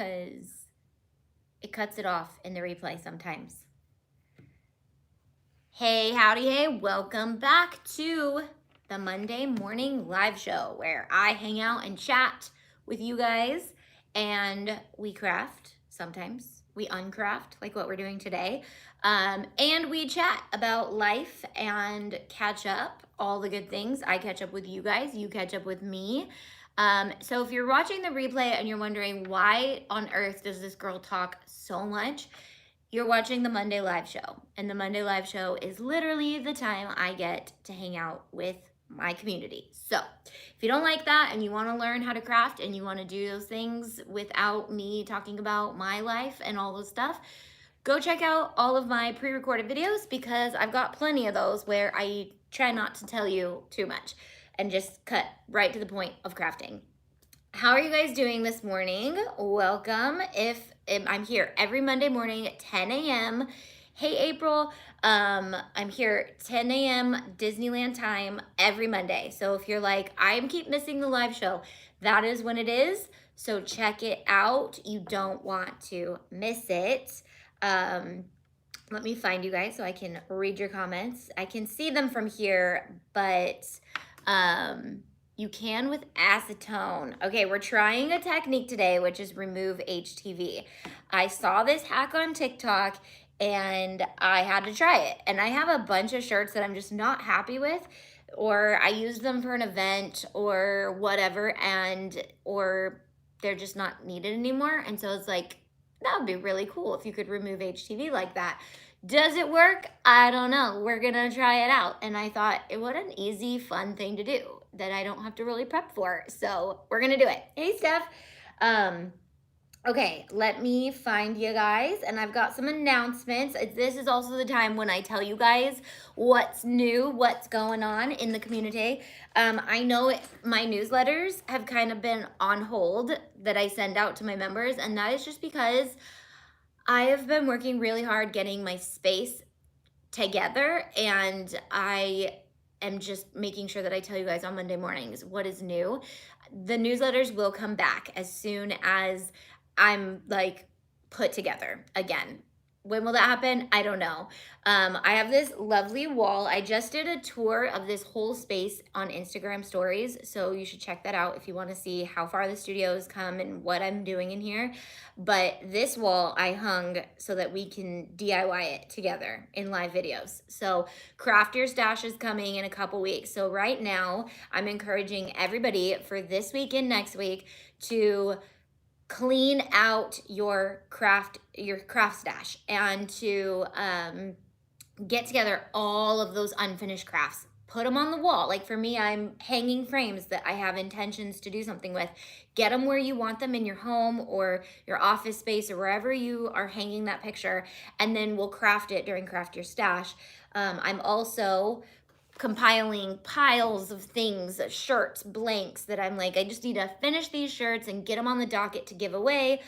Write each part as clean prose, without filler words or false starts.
because it cuts it off in the replay sometimes. Hey, howdy, hey, welcome back to the Monday morning live show where I hang out and chat with you guys and we craft sometimes. We uncraft like what we're doing today. And we chat about life and catch up, all the good things. I catch up with you guys, you catch up with me. So if you're watching the replay and you're wondering why on earth does this girl talk so much, you're watching the Monday Live Show, and the Monday Live Show is literally the time I get to hang out with my community. So if you don't like that and you want to learn how to craft and you want to do those things without me talking about my life and all those stuff, go check out all of my pre-recorded videos because I've got plenty of those where I try not to tell you too much and just cut right to the point of crafting. How are you guys doing this morning? Welcome. If I'm here every Monday morning at 10 a.m. Hey, April. I'm here 10 a.m. Disneyland time every Monday. So if you're like, I keep missing the live show, that is when it is. So check it out. You don't want to miss it. Let me find you guys so I can read your comments. I can see them from here, but you can with acetone. Okay, we're trying a technique today, which is remove HTV. I saw this hack on TikTok and I had to try it. And I have a bunch of shirts that I'm just not happy with, or I used them for an event or whatever, or they're just not needed anymore. And so it's like, that would be really cool if you could remove HTV like that. Does it work? I don't know. We're gonna try it out. And I thought, what an easy, fun thing to do that I don't have to really prep for. So we're gonna do it. Hey, Steph. Okay, let me find you guys. And I've got some announcements. This is also the time when I tell you guys what's new, what's going on in the community. I know my newsletters have kind of been on hold that I send out to my members, and that is just because I have been working really hard getting my space together, and I am just making sure that I tell you guys on Monday mornings what is new. The newsletters will come back as soon as I'm like put together again. When will that happen? I don't know. I have this lovely wall. I just did a tour of this whole space on Instagram stories, so you should check that out if you want to see how far the studio has come and what I'm doing in here. But this wall I hung so that we can DIY it together in live videos. So Craft Your Stash is coming in a couple weeks. So right now I'm encouraging everybody for this week and next week to clean out your craft stash and to get together all of those unfinished crafts. Put them on the wall. Like for me, I'm hanging frames that I have intentions to do something with. Get them where you want them in your home or your office space or wherever you are hanging that picture, and then we'll craft it during Craft Your Stash. I'm also compiling piles of things, shirts, blanks that I'm like, I just need to finish these shirts and get them on the docket to give away.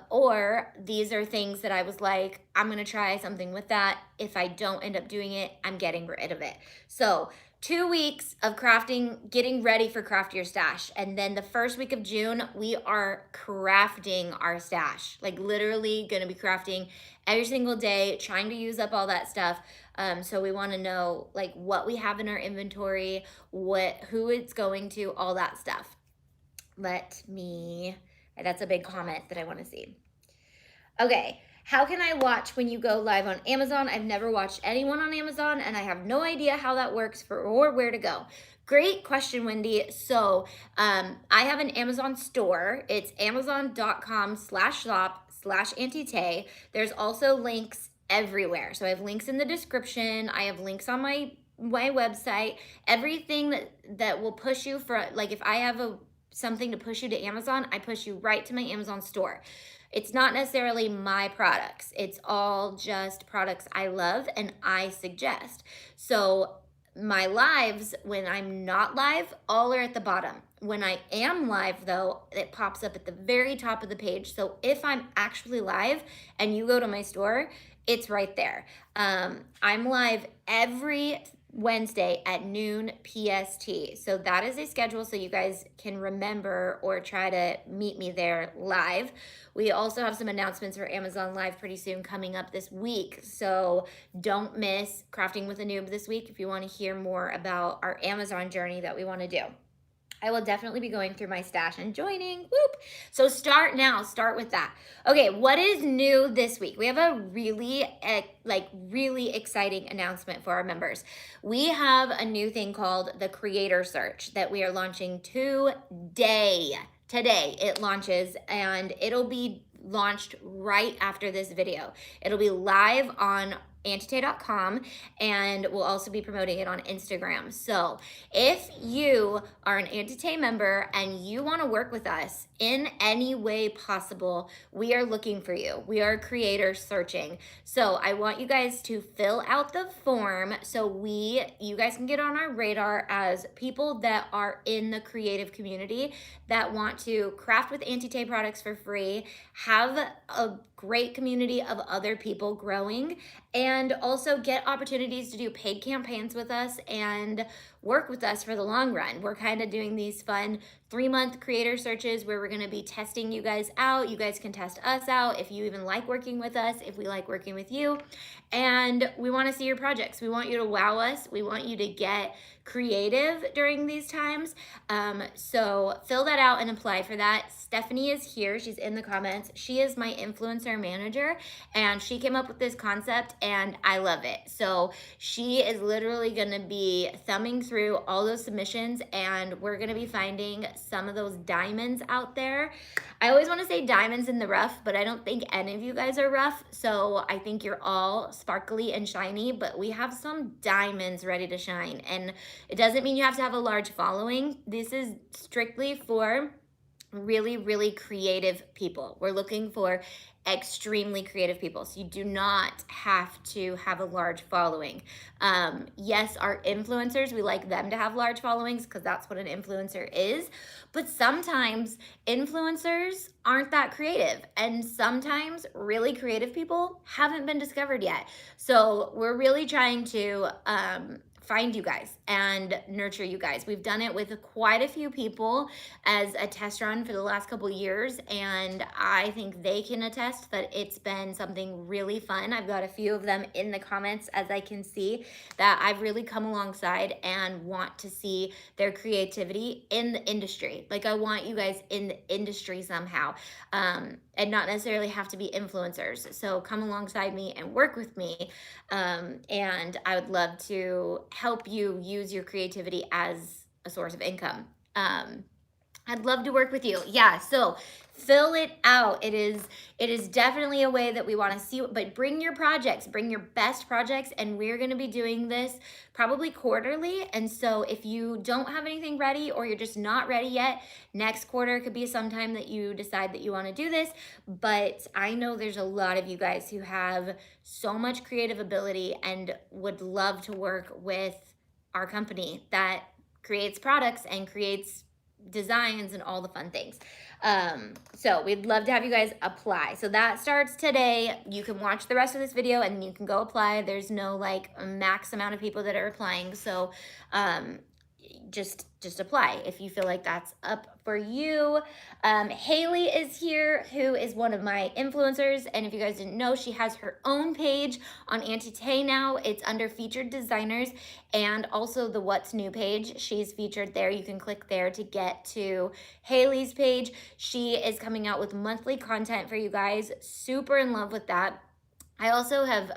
Or these are things that I was like, I'm gonna try something with that. If I don't end up doing it, I'm getting rid of it. So 2 weeks of crafting, getting ready for Craft Your Stash. And then the first week of June, we are crafting our stash. Like literally gonna be crafting every single day, trying to use up all that stuff. So we wanna know like what we have in our inventory, who it's going to, all that stuff. That's a big comment that I wanna see. Okay, how can I watch when you go live on Amazon? I've never watched anyone on Amazon and I have no idea how that works or where to go. Great question, Wendy. So I have an Amazon store. It's amazon.com/shop/Auntie. There's also links everywhere. So I have links in the description. I have links on my website. Everything that will push you for, like if I have something to push you to Amazon, I push you right to my Amazon store. It's not necessarily my products. It's all just products I love and I suggest. So my lives, when I'm not live, all are at the bottom. When I am live though, it pops up at the very top of the page. So if I'm actually live and you go to my store, it's right there. I'm live every Wednesday at noon PST. So that is a schedule so you guys can remember or try to meet me there live. We also have some announcements for Amazon Live pretty soon coming up this week. So don't miss Crafting with a Noob this week if you want to hear more about our Amazon journey that we want to do. I will definitely be going through my stash and joining. Whoop. So start now. Start with that. Okay, what is new this week? We have a really exciting announcement for our members. We have a new thing called the Creator Search that we are launching today. Today it launches, and it'll be launched right after this video. It'll be live on Auntie.com, and we'll also be promoting it on Instagram. So if you are an Auntie member and you want to work with us in any way possible, we are looking for you. We are creator searching. So I want you guys to fill out the form so you guys can get on our radar as people that are in the creative community that want to craft with Auntie products for free, have a great community of other people growing, and also get opportunities to do paid campaigns with us and work with us for the long run. We're kind of doing these fun 3-month creator searches where we're going to be testing you guys out. You guys can test us out if you even like working with us, if we like working with you. And we want to see your projects. We want you to wow us. We want you to get creative during these times. So fill that out and apply for that. Stephanie is here. She's in the comments. She is my influencer manager, and she came up with this concept, and I love it. So she is literally going to be thumbing through all those submissions, and we're going to be finding some of those diamonds out there. I always want to say diamonds in the rough, but I don't think any of you guys are rough. So I think you're all sparkly and shiny, but we have some diamonds ready to shine. And it doesn't mean you have to have a large following. This is strictly for really, really creative people. We're looking for extremely creative people. So you do not have to have a large following. Yes, our influencers, we like them to have large followings because that's what an influencer is. But sometimes influencers aren't that creative. And sometimes really creative people haven't been discovered yet. So we're really trying to find you guys and nurture you guys. We've done it with quite a few people as a test run for the last couple years, and I think they can attest that it's been something really fun. I've got a few of them in the comments, as I can see, that I've really come alongside and want to see their creativity in the industry. Like, I want you guys in the industry somehow, and not necessarily have to be influencers. So come alongside me and work with me, and I would love to help you use your creativity as a source of income. I'd love to work with you. Yeah, so fill it out. It is definitely a way that we want to see, but bring your projects, bring your best projects, and we're going to be doing this probably quarterly. And so if you don't have anything ready, or you're just not ready yet, next quarter could be sometime that you decide that you want to do this. But I know there's a lot of you guys who have so much creative ability and would love to work with our company that creates products and creates designs and all the fun things. So we'd love to have you guys apply. So that starts today. You can watch the rest of this video and you can go apply. There's no like max amount of people that are applying. So just apply if you feel like that's up for you. Haley is here, who is one of my influencers, and if you guys didn't know, she has her own page on Auntie now. It's under featured designers, and also the What's New page. She's featured there. You can click there to get to Haley's page. She is coming out with monthly content for you guys. Super in love with that. I also have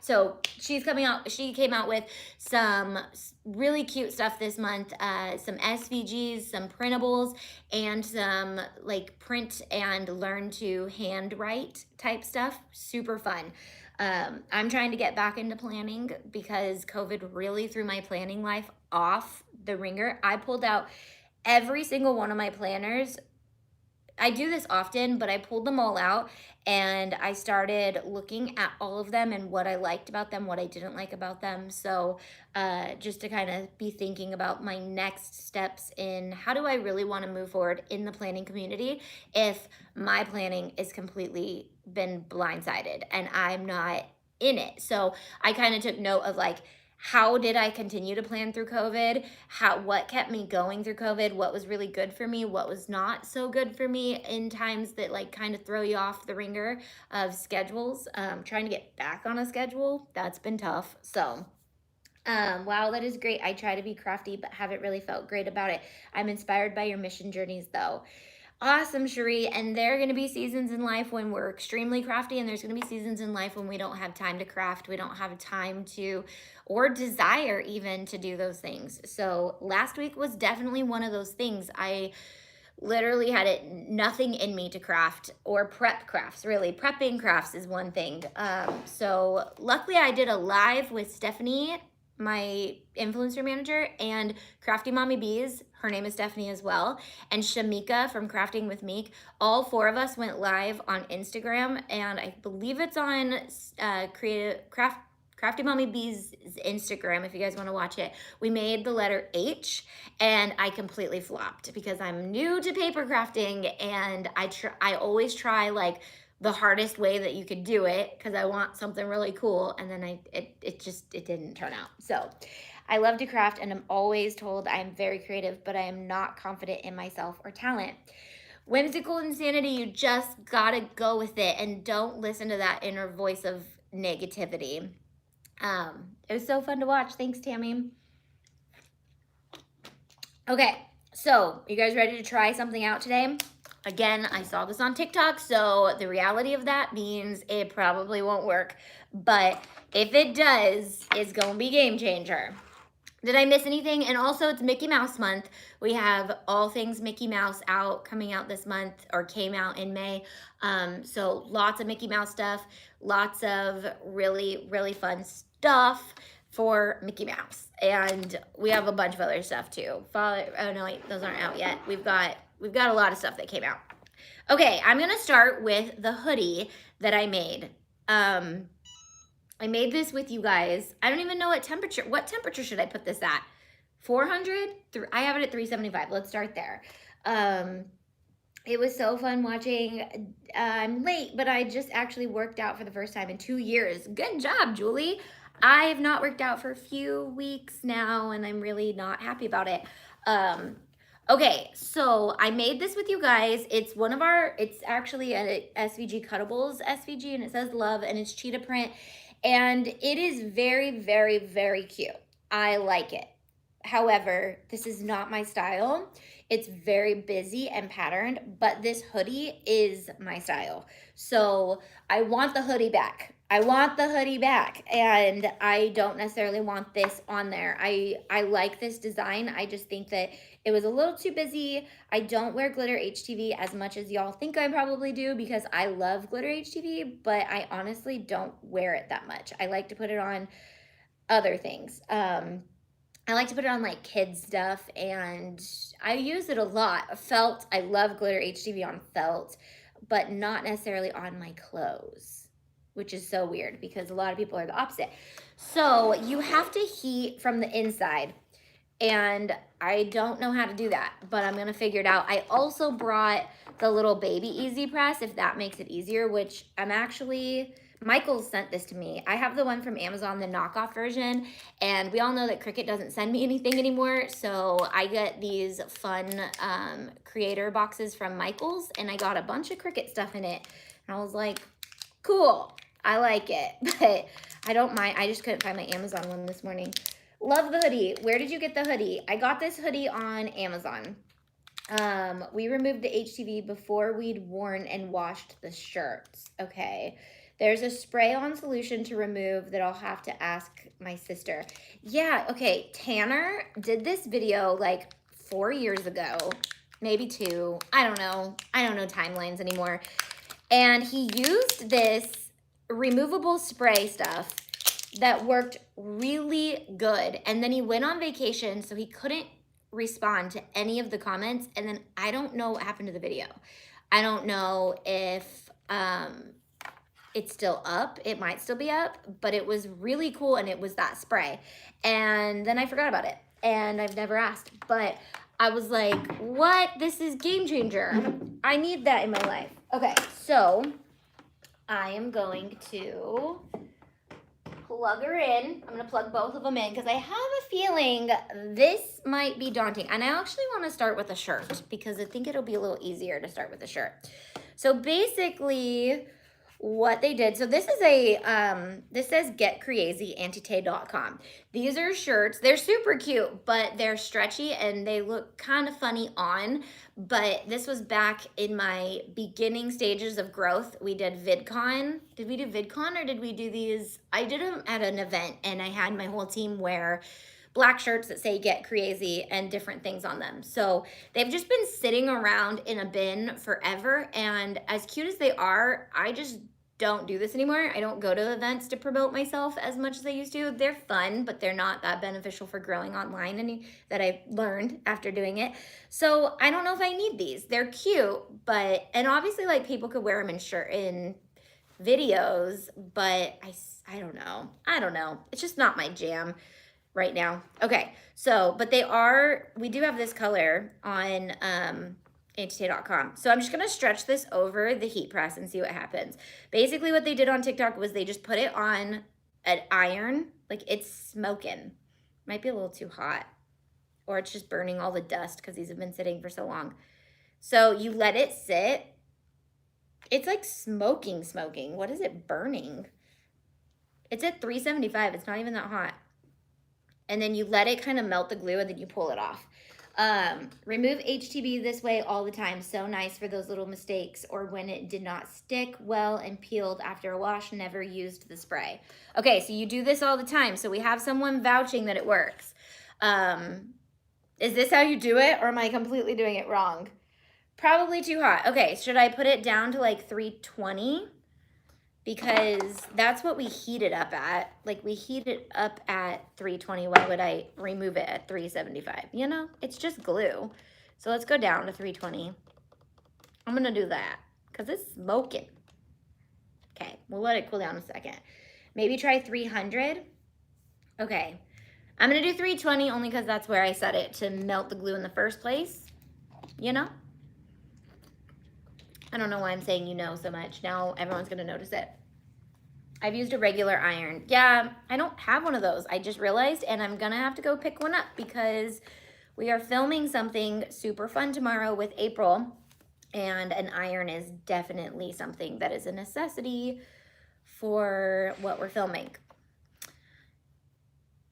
so she came out with some really cute stuff this month, some SVGs, some printables, and some like print and learn to handwrite type stuff. Super fun. I'm trying to get back into planning because COVID really threw my planning life off the ringer. I pulled out every single one of my planners. I do this often, but I pulled them all out and I started looking at all of them and what I liked about them, what I didn't like about them. So just to kind of be thinking about my next steps in how do I really want to move forward in the planning community if my planning is completely been blindsided and I'm not in it. So I kind of took note of like, how did I continue to plan through COVID? What kept me going through COVID? What was really good for me? What was not so good for me in times that like kind of throw you off the ringer of schedules? Trying to get back on a schedule, that's been tough. So wow, that is great. I try to be crafty, but haven't really felt great about it. I'm inspired by your mission journeys though. Awesome, Cherie. And there are going to be seasons in life when we're extremely crafty, and there's going to be seasons in life when we don't have time to craft. We don't have time to, or desire even to do those things. So last week was definitely one of those things. I literally had nothing in me to craft or prep crafts, really. Prepping crafts is one thing. So luckily I did a live with Stephanie, my influencer manager, and Crafty Mommy Bees, her name is Stephanie as well, and Shamika from Crafting with Meek. All four of us went live on Instagram, and I believe it's on Crafty Mommy Bees' Instagram if you guys want to watch it. We made the letter H, and I completely flopped because I'm new to paper crafting, and I always try like the hardest way that you could do it because I want something really cool, and then it didn't turn out. So I love to craft, and I'm always told I'm very creative, but I am not confident in myself or talent. Whimsical insanity, you just gotta go with it and don't listen to that inner voice of negativity. It was so fun to watch. Thanks, Tammy. Okay, so you guys ready to try something out today? Again, I saw this on TikTok, so the reality of that means it probably won't work. But if it does, it's gonna be game changer. Did I miss anything? And also, it's Mickey Mouse month. We have all things Mickey Mouse coming out this month, or came out in May. So lots of Mickey Mouse stuff, lots of really, really fun stuff for Mickey Mouse. And we have a bunch of other stuff too. Oh no, wait, those aren't out yet. We've got a lot of stuff that came out. Okay, I'm gonna start with the hoodie that I made. I made this with you guys. I don't even know what temperature should I put this at? 400? I have it at 375. Let's start there. It was so fun watching. I'm late, but I just actually worked out for the first time in 2 years. Good job, Julie. I have not worked out for a few weeks now, and I'm really not happy about it. Okay, so I made this with you guys. It's actually a SVG Cuttables SVG, and it says love, and it's cheetah print, and it is very, very, very cute. I like it. However, this is not my style. It's very busy and patterned, but this hoodie is my style. So I want the hoodie back. And I don't necessarily want this on there. I like this design. I just think that it was a little too busy. I don't wear glitter HTV as much as y'all think I probably do because I love glitter HTV, but I honestly don't wear it that much. I like to put it on other things. I like to put it on like kids stuff, and I use it a lot. Felt, I love glitter HTV on felt, but not necessarily on my clothes, which is so weird because a lot of people are the opposite. So you have to heat from the inside, and I don't know how to do that, but I'm gonna figure it out. I also brought the little baby easy press, if that makes it easier, which Michael sent this to me. I have the one from Amazon, the knockoff version, and we all know that Cricut doesn't send me anything anymore, so I get these fun creator boxes from Michael's, and I got a bunch of Cricut stuff in it, and I was like, cool, I like it, but I don't mind. I just couldn't find my Amazon one this morning. Love the hoodie. Where did you get the hoodie? I got this hoodie on Amazon. We removed the HTV before we'd worn and washed the shirts. Okay. There's a spray-on solution to remove that I'll have to ask my sister. Yeah, okay, Tanner did this video like 4 years ago, maybe 2. I don't know timelines anymore. And he used this removable spray stuff that worked really good. And then he went on vacation, so he couldn't respond to any of the comments. And then I don't know what happened to the video. I don't know if it's still up. It might still be up, but it was really cool, and it was that spray. And then I forgot about it, and I've never asked. But I was like, what? This is game changer. I need that in my life. Okay, so I am going to, plug her in. I'm gonna plug both of them in because I have a feeling this might be daunting. And I actually want to start with a shirt because I think it'll be a little easier to start with a shirt. So basically what they did, so this is this says getcrazy.com. These are shirts. They're super cute, but they're stretchy and they look kind of funny on. But this was back in my beginning stages of growth. We did VidCon. Did we do VidCon or did we do these? I did them at an event and I had my whole team wear black shirts that say Get Crazy and different things on them. So they've just been sitting around in a bin forever. And as cute as they are, I just don't do this anymore. I don't go to events to promote myself as much as I used to. They're fun, but they're not that beneficial for growing online that I learned after doing it. So I don't know if I need these. They're cute, but, and obviously like people could wear them in videos, but I don't know. I don't know. It's just not my jam right now. Okay, so, but we do have this color on HTV.com. So I'm just gonna stretch this over the heat press and see what happens. Basically what they did on TikTok was they just put it on an iron, like it's smoking. Might be a little too hot, or it's just burning all the dust because these have been sitting for so long. So you let it sit. It's like smoking. What is it burning? It's at 375, it's not even that hot. And then you let it kind of melt the glue and then you pull it off. Remove HTV this way all the time. So nice for those little mistakes or when it did not stick well and peeled after a wash, never used the spray. Okay, so you do this all the time. So we have someone vouching that it works. Is this how you do it or am I completely doing it wrong? Probably too hot. Okay, should I put it down to like 320? Because that's what we heat it up at. Like we heat it up at 320. Why would I remove it at 375? You know, it's just glue. So let's go down to 320. I'm gonna do that because it's smoking. Okay, we'll let it cool down a second. Maybe try 300. Okay, I'm gonna do 320 only because that's where I set it to melt the glue in the first place, you know? I don't know why I'm saying you know so much. Now everyone's gonna notice it. I've used a regular iron. Yeah, I don't have one of those. I just realized, and I'm gonna have to go pick one up because we are filming something super fun tomorrow with April, and an iron is definitely something that is a necessity for what we're filming.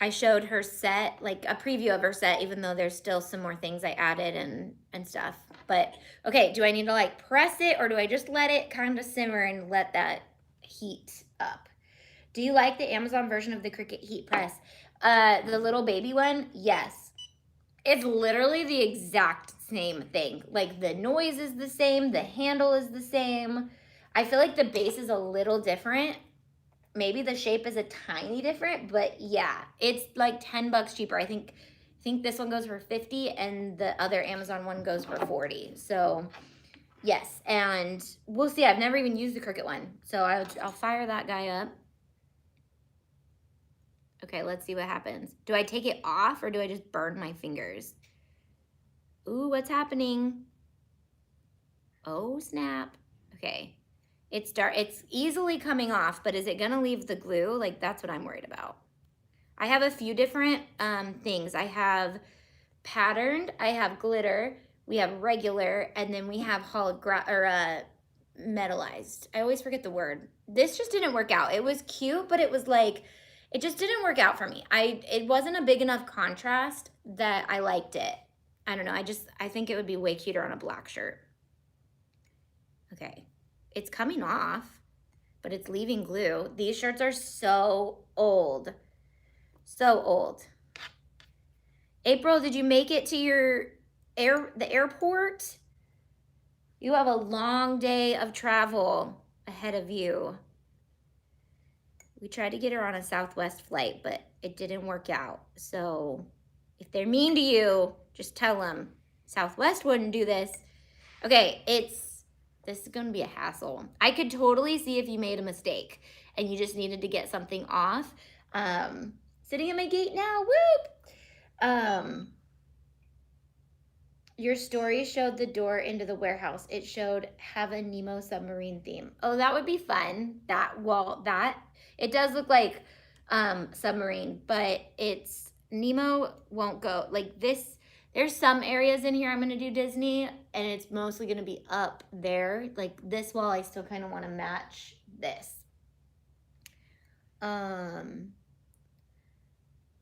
I showed her set, like a preview of her set, even though there's still some more things I added and stuff. But, okay, do I need to like press it or do I just let it kind of simmer and let that heat up? Do you like the Amazon version of the Cricut heat press? The little baby one? Yes. It's literally the exact same thing. Like the noise is the same, the handle is the same. I feel like the base is a little different. Maybe the shape is a tiny different, but yeah, it's like 10 bucks cheaper. I think this one goes for 50 and the other Amazon one goes for 40. So yes, and we'll see. I've never even used the Cricut one. So I'll fire that guy up. Okay, let's see what happens. Do I take it off or do I just burn my fingers? Ooh, what's happening? Oh, snap. Okay. It's easily coming off, but is it gonna leave the glue? Like that's what I'm worried about. I have a few different things. I have patterned, I have glitter, we have regular, and then we have metallized. I always forget the word. This just didn't work out. It was cute, but it was like, it just didn't work out for me. It wasn't a big enough contrast that I liked it. I don't know, I think it would be way cuter on a black shirt. Okay. It's coming off, but it's leaving glue. These shirts are so old. So old. April, did you make it to the airport? You have a long day of travel ahead of you. We tried to get her on a Southwest flight, but it didn't work out. So if they're mean to you, just tell them Southwest wouldn't do this. Okay, this is gonna be a hassle. I could totally see if you made a mistake and you just needed to get something off. Sitting at my gate now, whoop! Your story showed the door into the warehouse. It showed have a Nemo submarine theme. Oh, that would be fun. It does look like submarine, but it's Nemo won't go like this. There's some areas in here I'm gonna do Disney, and it's mostly gonna be up there. Like this wall, I still kind of want to match this.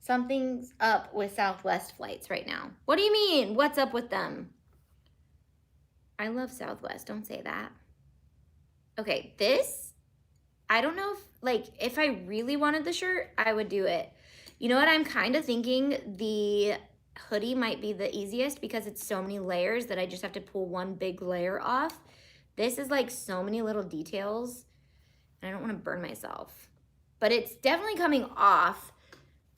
Something's up with Southwest flights right now. What do you mean? What's up with them? I love Southwest. Don't say that. Okay, this, I don't know if, like, if I really wanted the shirt, I would do it. You know what? I'm kind of thinking the hoodie might be the easiest because it's so many layers that I just have to pull one big layer off. This is like so many little details, and I don't want to burn myself. But it's definitely coming off.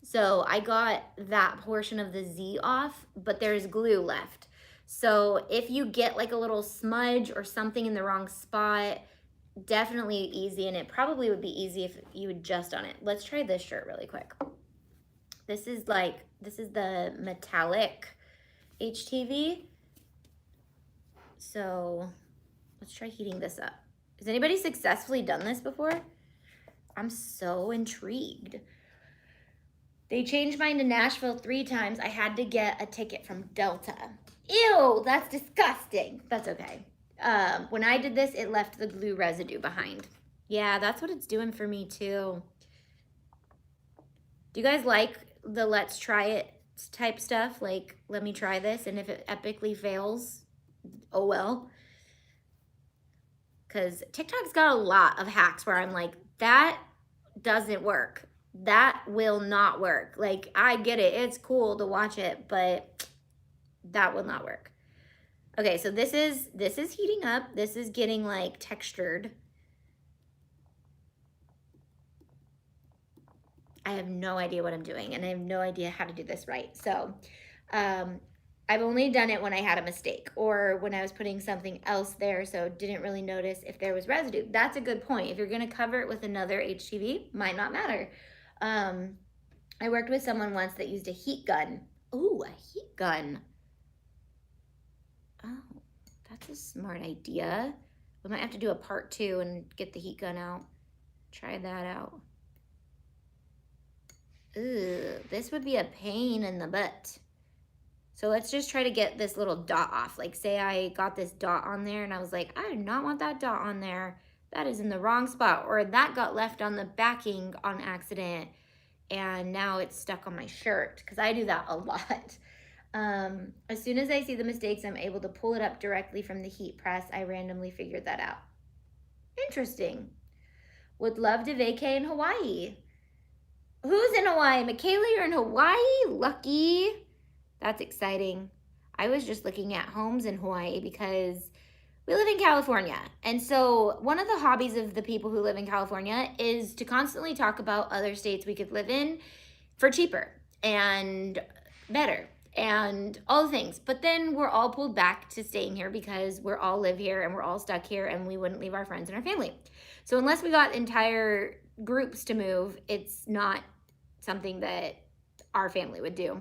So I got that portion of the Z off, but there's glue left. So if you get like a little smudge or something in the wrong spot, definitely easy, and it probably would be easy if you would just on it. Let's try this shirt really quick. This is the metallic HTV. So let's try heating this up. Has anybody successfully done this before? I'm so intrigued. They changed mine to Nashville 3 times. I had to get a ticket from Delta. Ew, that's disgusting. That's okay. When I did this, it left the glue residue behind. Yeah, that's what it's doing for me too. Do you guys like the let's try it type stuff? Like, let me try this, and if it epically fails, oh well. Because TikTok's got a lot of hacks where I'm like, that doesn't work. That will not work. Like, I get it. It's cool to watch it, but that will not work. Okay, so this is heating up. This is getting like textured. I have no idea what I'm doing, and I have no idea how to do this right. So I've only done it when I had a mistake or when I was putting something else there, so didn't really notice if there was residue. That's a good point. If you're gonna cover it with another HTV, might not matter. I worked with someone once that used a heat gun. Ooh, a heat gun. Oh, that's a smart idea. We might have to do a part 2 and get the heat gun out. Try that out. Ooh, this would be a pain in the butt. So let's just try to get this little dot off. Like, say I got this dot on there and I was like, I do not want that dot on there. That is in the wrong spot. Or that got left on the backing on accident and now it's stuck on my shirt, because I do that a lot. As soon as I see the mistakes, I'm able to pull it up directly from the heat press. I randomly figured that out. Interesting. Would love to vacay in Hawaii. Who's in Hawaii? Michaela, you're in Hawaii? Lucky. That's exciting. I was just looking at homes in Hawaii because we live in California. And so one of the hobbies of the people who live in California is to constantly talk about other states we could live in for cheaper and better and all the things. But then we're all pulled back to staying here because we're all live here and we're all stuck here and we wouldn't leave our friends and our family. So unless we got entire groups to move, it's not something that our family would do.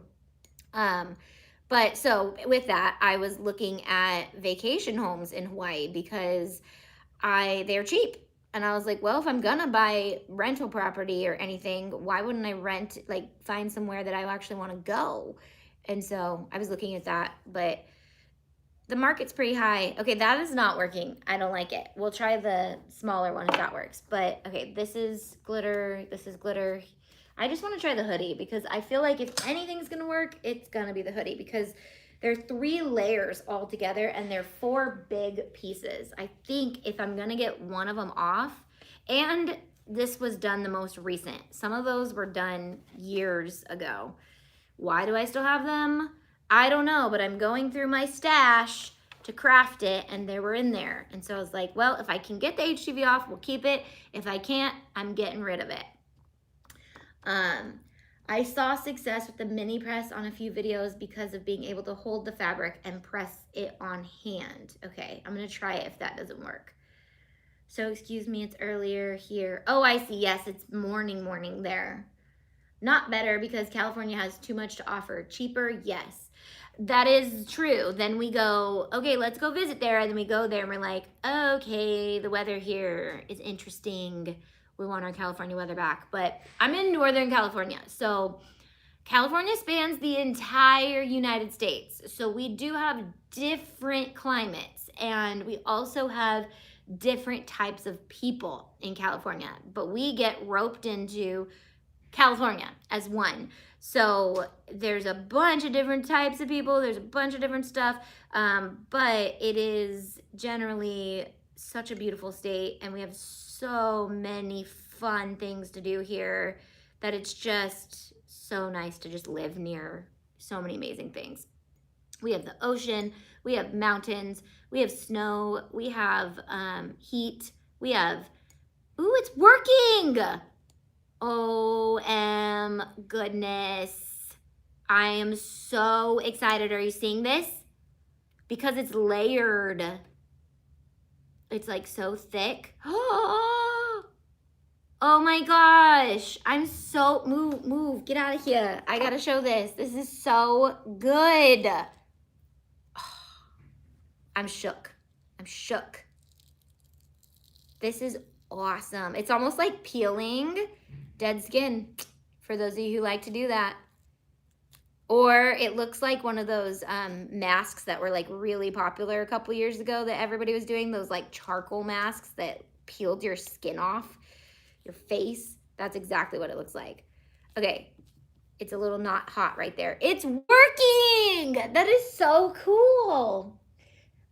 But so with that, I was looking at vacation homes in Hawaii because they're cheap. And I was like, well, if I'm gonna buy rental property or anything, why wouldn't I find somewhere that I actually want to go? And so I was looking at that, but the market's pretty high. Okay, that is not working. I don't like it. We'll try the smaller one if that works. But okay, this is glitter. This is glitter. I just want to try the hoodie because I feel like if anything's going to work, it's going to be the hoodie because there are 3 layers all together and they're 4 big pieces. I think if I'm going to get one of them off, and this was done the most recent. Some of those were done years ago. Why do I still have them? I don't know, but I'm going through my stash to craft it and they were in there. And so I was like, well, if I can get the HTV off, we'll keep it. If I can't, I'm getting rid of it. I saw success with the mini press on a few videos because of being able to hold the fabric and press it on hand. Okay, I'm gonna try it if that doesn't work. So excuse me, it's earlier here. Oh, I see, yes, it's morning there. Not better because California has too much to offer. Cheaper, yes. That is true. Then we go, okay, let's go visit there. And then we go there and we're like, okay, the weather here is interesting. we want our California weather back. But I'm in Northern California. So California spans the entire United States. So we do have different climates, and we also have different types of people in California, but we get roped into California as one. So there's a bunch of different types of people, there's a bunch of different stuff, but it is generally such a beautiful state, and we have so many fun things to do here that it's just so nice to just live near so many amazing things. We have the ocean, we have mountains, we have snow, we have heat, we have, ooh, it's working! Goodness. I am so excited. Are you seeing this? Because it's layered. It's like so thick. Oh my gosh. I'm so, move, get out of here. I gotta show this. This is so good. I'm shook. I'm shook. This is awesome. It's almost like peeling dead skin, for those of you who like to do that. Or it looks like one of those masks that were like really popular a couple years ago that everybody was doing, those like charcoal masks that peeled your skin off your face. That's exactly what it looks like. Okay, it's a little not hot right there. It's working! That is so cool.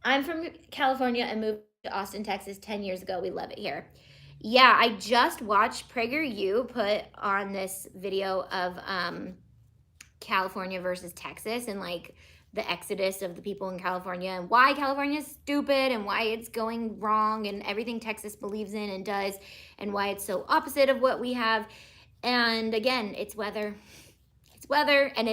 I'm from California and moved to Austin, Texas 10 years ago. We love it here. Yeah, I just watched PragerU put on this video of California versus Texas, and like the exodus of the people in California, and why California is stupid, and why it's going wrong, and everything Texas believes in and does, and why it's so opposite of what we have. And again, it's weather. It's weather, and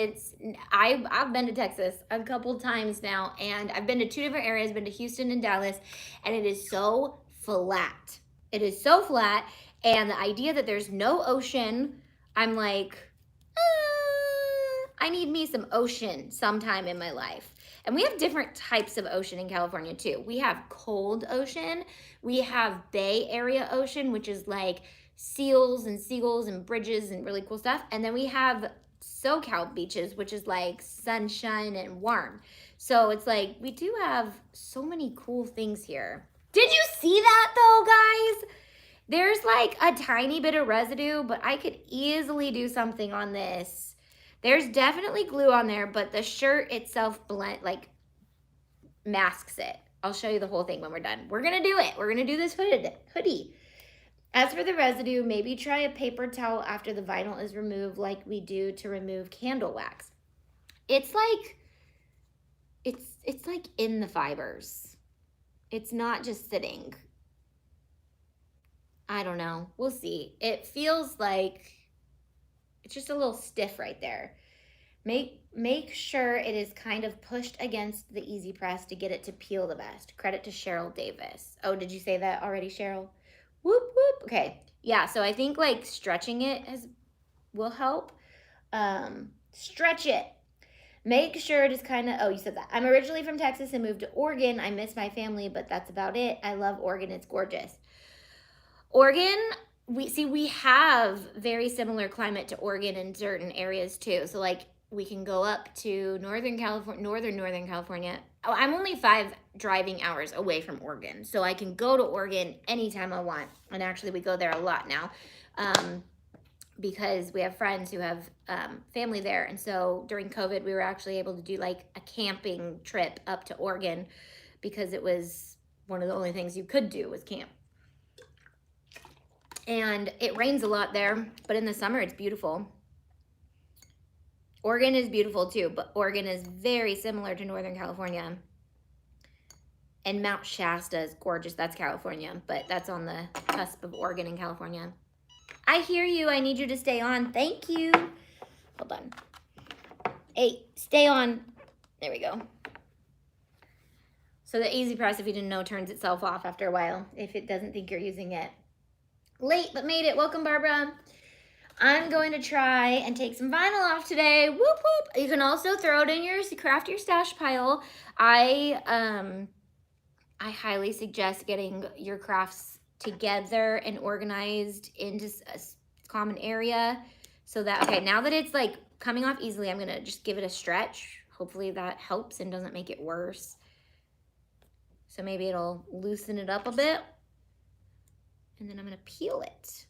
I've been to Texas a couple times now, and I've been to 2 different areas, been to Houston and Dallas, and it is so flat. It is so flat, and the idea that there's no ocean, I'm like, I need me some ocean sometime in my life. And we have different types of ocean in California too. We have cold ocean, we have Bay Area ocean, which is like seals and seagulls and bridges and really cool stuff. And then we have SoCal beaches, which is like sunshine and warm. So it's like, we do have so many cool things here. Did you see that though, guys? There's like a tiny bit of residue, but I could easily do something on this. There's definitely glue on there, but the shirt itself masks it. I'll show you the whole thing when we're done. We're gonna do it. We're gonna do this hoodie. As for the residue, maybe try a paper towel after the vinyl is removed, like we do to remove candle wax. It's like in the fibers. It's not just sitting. I don't know. We'll see. It feels like it's just a little stiff right there. Make sure it is kind of pushed against the easy press to get it to peel the best. Credit to Cheryl Davis. Oh, did you say that already, Cheryl? Whoop, whoop. Okay. Yeah, so I think like stretching it will help. Stretch it. Make sure it is kind of, oh, you said that. I'm originally from Texas and moved to Oregon. I miss my family, but that's about it. I love Oregon. It's gorgeous. Oregon, we have very similar climate to Oregon in certain areas too. So like we can go up to Northern California. Oh, I'm only 5 driving hours away from Oregon. So I can go to Oregon anytime I want. And actually we go there a lot now. Because we have friends who have family there. And so during COVID, we were actually able to do like a camping trip up to Oregon because it was one of the only things you could do was camp. And it rains a lot there, but in the summer it's beautiful. Oregon is beautiful too, but Oregon is very similar to Northern California. And Mount Shasta is gorgeous. That's California, but that's on the cusp of Oregon and California. I hear you. I need you to stay on. Thank you. Hold on. Hey, stay on. There we go. So the easy press, if you didn't know, turns itself off after a while if it doesn't think you're using it. Late, but made it. Welcome, Barbara. I'm going to try and take some vinyl off today. Whoop, whoop. You can also throw it in your craft your stash pile. I highly suggest getting your crafts together and organized into a common area so that, okay, now that it's like coming off easily, I'm gonna just give it a stretch. Hopefully that helps and doesn't make it worse. So maybe it'll loosen it up a bit. And then I'm gonna peel it.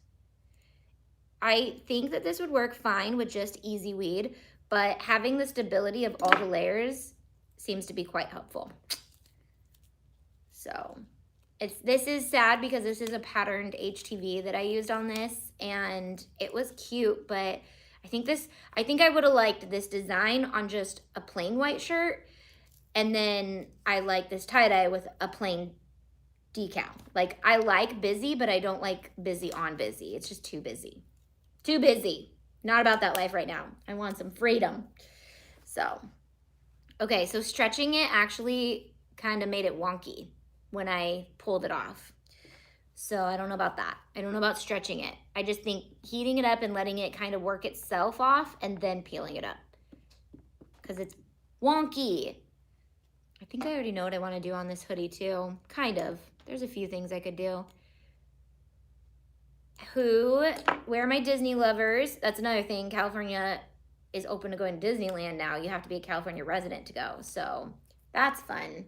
I think that this would work fine with just easy weed, but having the stability of all the layers seems to be quite helpful. So this is sad because this is a patterned HTV that I used on this, and it was cute, but I think I would have liked this design on just a plain white shirt, and then I like this tie-dye with a plain decal. Like, I like busy, but I don't like busy on busy. It's just too busy. Too busy. Not about that life right now. I want some freedom. So, okay, so stretching it actually kind of made it wonky when I pulled it off. So I don't know about that. I don't know about stretching it. I just think heating it up and letting it kind of work itself off and then peeling it up, because it's wonky. I think I already know what I want to do on this hoodie too. Kind of. There's a few things I could do. Where are my Disney lovers? That's another thing. California is open to going to Disneyland now. You have to be a California resident to go. So that's fun.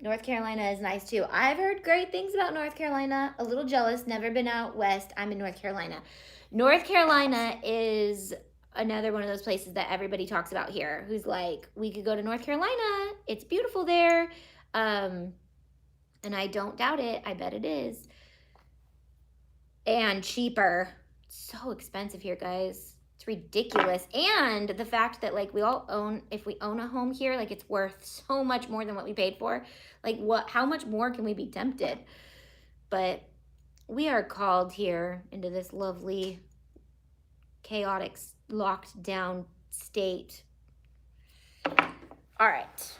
North Carolina is nice too. I've heard great things about North Carolina. A little jealous. Never been out west. I'm in North Carolina. North Carolina is another one of those places that everybody talks about here, who's like, we could go to North Carolina. It's beautiful there. And I don't doubt it. I bet it is. And cheaper. It's so expensive here, guys. It's ridiculous. And the fact that, like, if we own a home here, like, it's worth so much more than what we paid for. Like, how much more can we be tempted? But we are called here into this lovely, chaotic, locked down state. All right.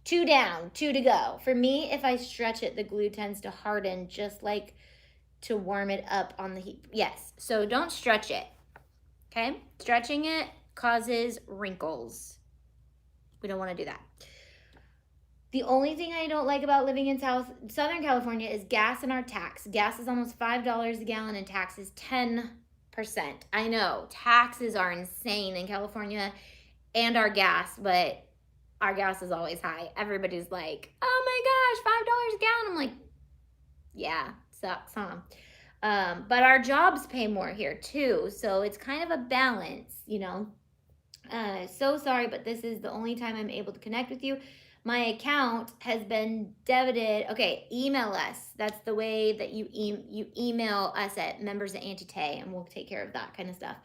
2 down, 2 to go. For me, if I stretch it, the glue tends to harden, just like to warm it up on the heat. Yes, so don't stretch it. Okay, stretching it causes wrinkles. We don't want to do that. The only thing I don't like about living in Southern California is gas and our tax. Gas is almost $5 a gallon and tax is 10%. I know, taxes are insane in California and our gas, but our gas is always high. Everybody's like, oh my gosh, $5 a gallon. I'm like, yeah, sucks, huh? But our jobs pay more here too, so it's kind of a balance, you know. So sorry, but this is the only time I'm able to connect with you. My account has been debited. Okay, email us. That's the way that you email us at members@Auntie, and we'll take care of that kind of stuff.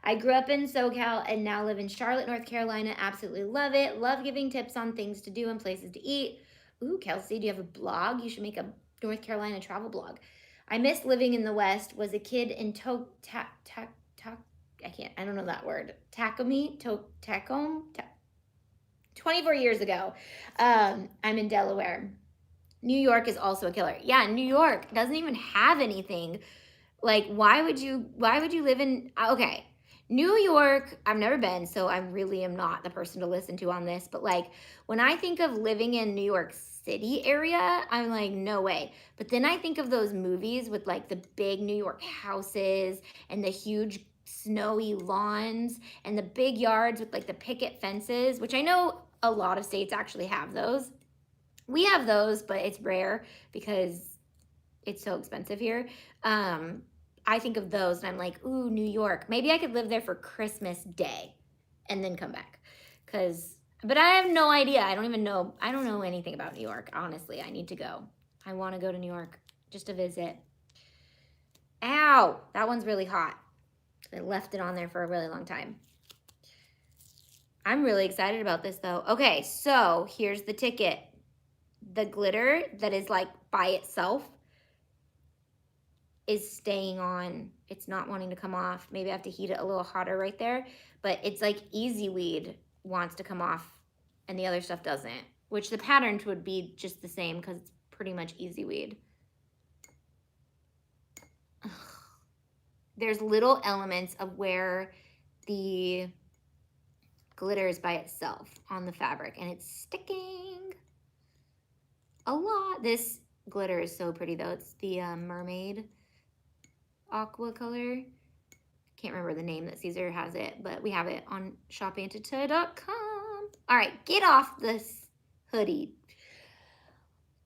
I grew up in SoCal and now live in Charlotte, North Carolina. Absolutely love it. Love giving tips on things to do and places to eat. Ooh, Kelsey, do you have a blog? You should make a North Carolina travel blog. I miss living in the West. Was a kid in I don't know that word. Tacoma, 24 years ago. I'm in Delaware. New York is also a killer. Yeah, New York doesn't even have anything. Like, why would you live in, okay, New York, I've never been, so I really am not the person to listen to on this, but like, when I think of living in New York City area, I'm like, no way. But then I think of those movies with like the big New York houses and the huge snowy lawns and the big yards with like the picket fences, which I know a lot of states actually have those. We have those, but it's rare because it's so expensive here. I think of those and I'm like, ooh, New York. Maybe I could live there for Christmas Day and then come back. But I have no idea. I don't know anything about New York, honestly. I need to go. I want to go to New York just to visit. Ow, that one's really hot. I left it on there for a really long time. I'm really excited about this though. Okay, so here's the ticket. The glitter that is like by itself is staying on. It's not wanting to come off. Maybe I have to heat it a little hotter right there, but it's like Easy Weed wants to come off and the other stuff doesn't, which the patterns would be just the same because it's pretty much Easy Weed. There's little elements of where the glitter is by itself on the fabric and it's sticking a lot. This glitter is so pretty though. It's the mermaid aqua color. Can't remember the name that Caesar has it, but we have it on shopantitoy.com. All right, get off this hoodie.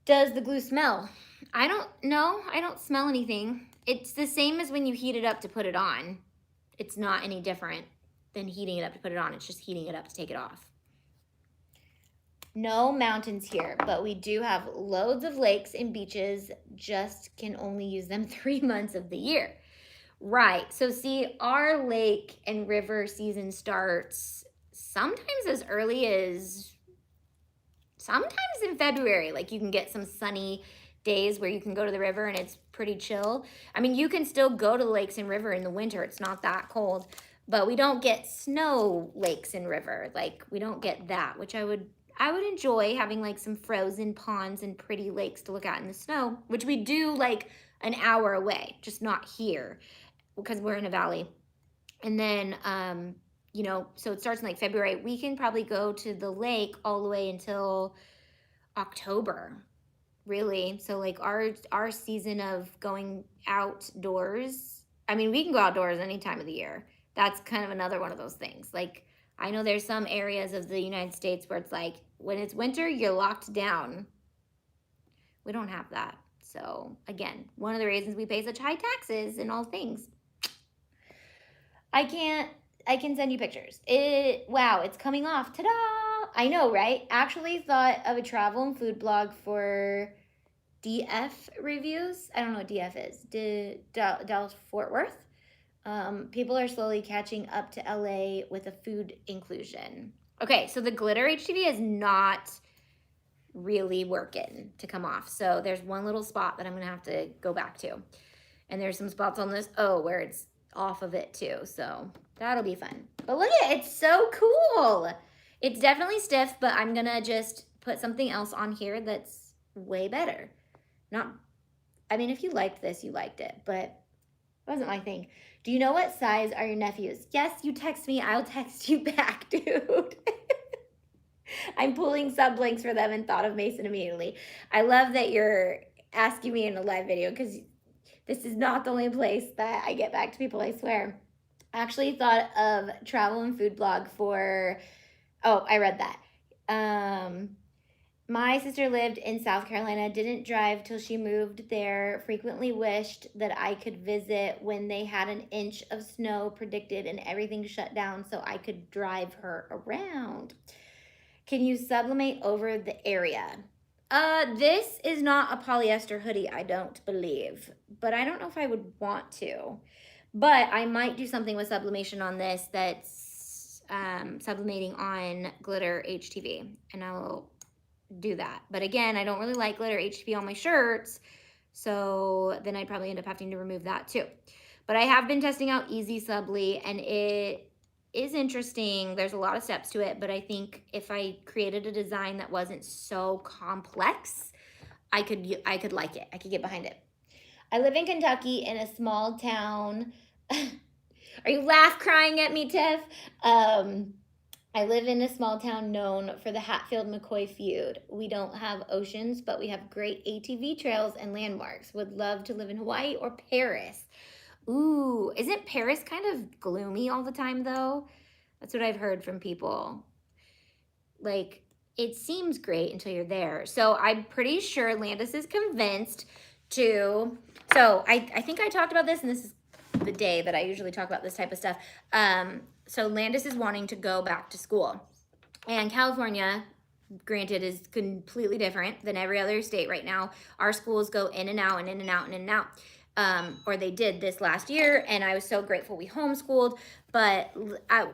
Does the glue smell? I don't know. I don't smell anything. It's the same as when you heat it up to put it on. It's not any different than heating it up to put it on. It's just heating it up to take it off. No mountains here, but we do have loads of lakes and beaches. Just can only use them 3 months of the year. Right. So see, our lake and river season starts sometimes as early as sometimes in February. Like you can get some sunny days where you can go to the river and it's pretty chill. I mean, you can still go to the lakes and river in the winter. It's not that cold, but we don't get snow lakes and river. Like we don't get that, which I would enjoy having like some frozen ponds and pretty lakes to look at in the snow, which we do like an hour away, just not here because we're in a valley. And then, you know, so it starts in like February. We can probably go to the lake all the way until October, really. So like our season of going outdoors, I mean, we can go outdoors any time of the year. That's kind of another one of those things. Like I know there's some areas of the United States where it's like when it's winter, you're locked down. We don't have that. So again, one of the reasons we pay such high taxes and all things. I can send you pictures. Wow, it's coming off. Ta-da! I know, right? Actually thought of a travel and food blog for DF reviews. I don't know what DF is. Dallas Fort Worth. People are slowly catching up to LA with a food inclusion. Okay, so the glitter HTV is not really working to come off. So there's one little spot that I'm gonna have to go back to. And there's some spots on this, where it's off of it too. So that'll be fun. But look at it, it's so cool. It's definitely stiff, but I'm gonna just put something else on here that's way better. I mean, if you liked this, you liked it, but it wasn't my thing. Do you know what size are your nephews? Yes, you text me, I'll text you back, dude. I'm pulling sub links for them and thought of Mason immediately. I love that you're asking me in a live video because this is not the only place that I get back to people, I swear. I actually thought of travel and food blog for, I read that. My sister lived in South Carolina, didn't drive till she moved there, frequently wished that I could visit when they had an inch of snow predicted and everything shut down so I could drive her around. Can you sublimate over the area? This is not a polyester hoodie, I don't believe, but I don't know if I would want to. But I might do something with sublimation on this that's sublimating on glitter HTV, and I'll do that. But again, I don't really like glitter HTV on my shirts, so then I'd probably end up having to remove that too. But I have been testing out Easy Subli, and it is interesting. There's a lot of steps to it, but I think if I created a design that wasn't so complex, I could like it. I could get behind it. I live in Kentucky in a small town. Are you laugh crying at me, Tiff? I live in a small town known for the Hatfield-McCoy feud. We don't have oceans, but we have great ATV trails and landmarks. Would love to live in Hawaii or Paris. Ooh, isn't Paris kind of gloomy all the time, though? That's what I've heard from people. Like, it seems great until you're there. So I'm pretty sure Landis is convinced to... So I think I talked about this, and this is the day that I usually talk about this type of stuff. So Landis is wanting to go back to school. And California, granted, is completely different than every other state right now. Our schools go in and out and in and out and in and out. Or they did this last year, and I was so grateful we homeschooled. But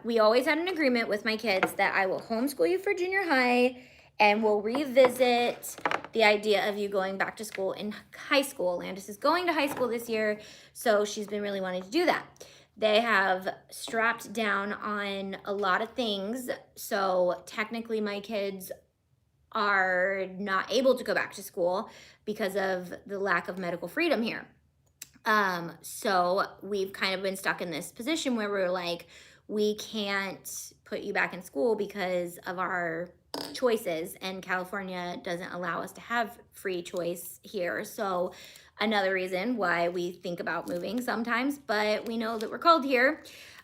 we always had an agreement with my kids that I will homeschool you for junior high, and we'll revisit the idea of you going back to school in high school. Landis is going to high school this year, so she's been really wanting to do that. They have strapped down on a lot of things, so technically my kids are not able to go back to school because of the lack of medical freedom here. So we've kind of been stuck in this position where we're like, we can't put you back in school because of our choices, and California doesn't allow us to have free choice here. So another reason why we think about moving sometimes, but we know that we're called here.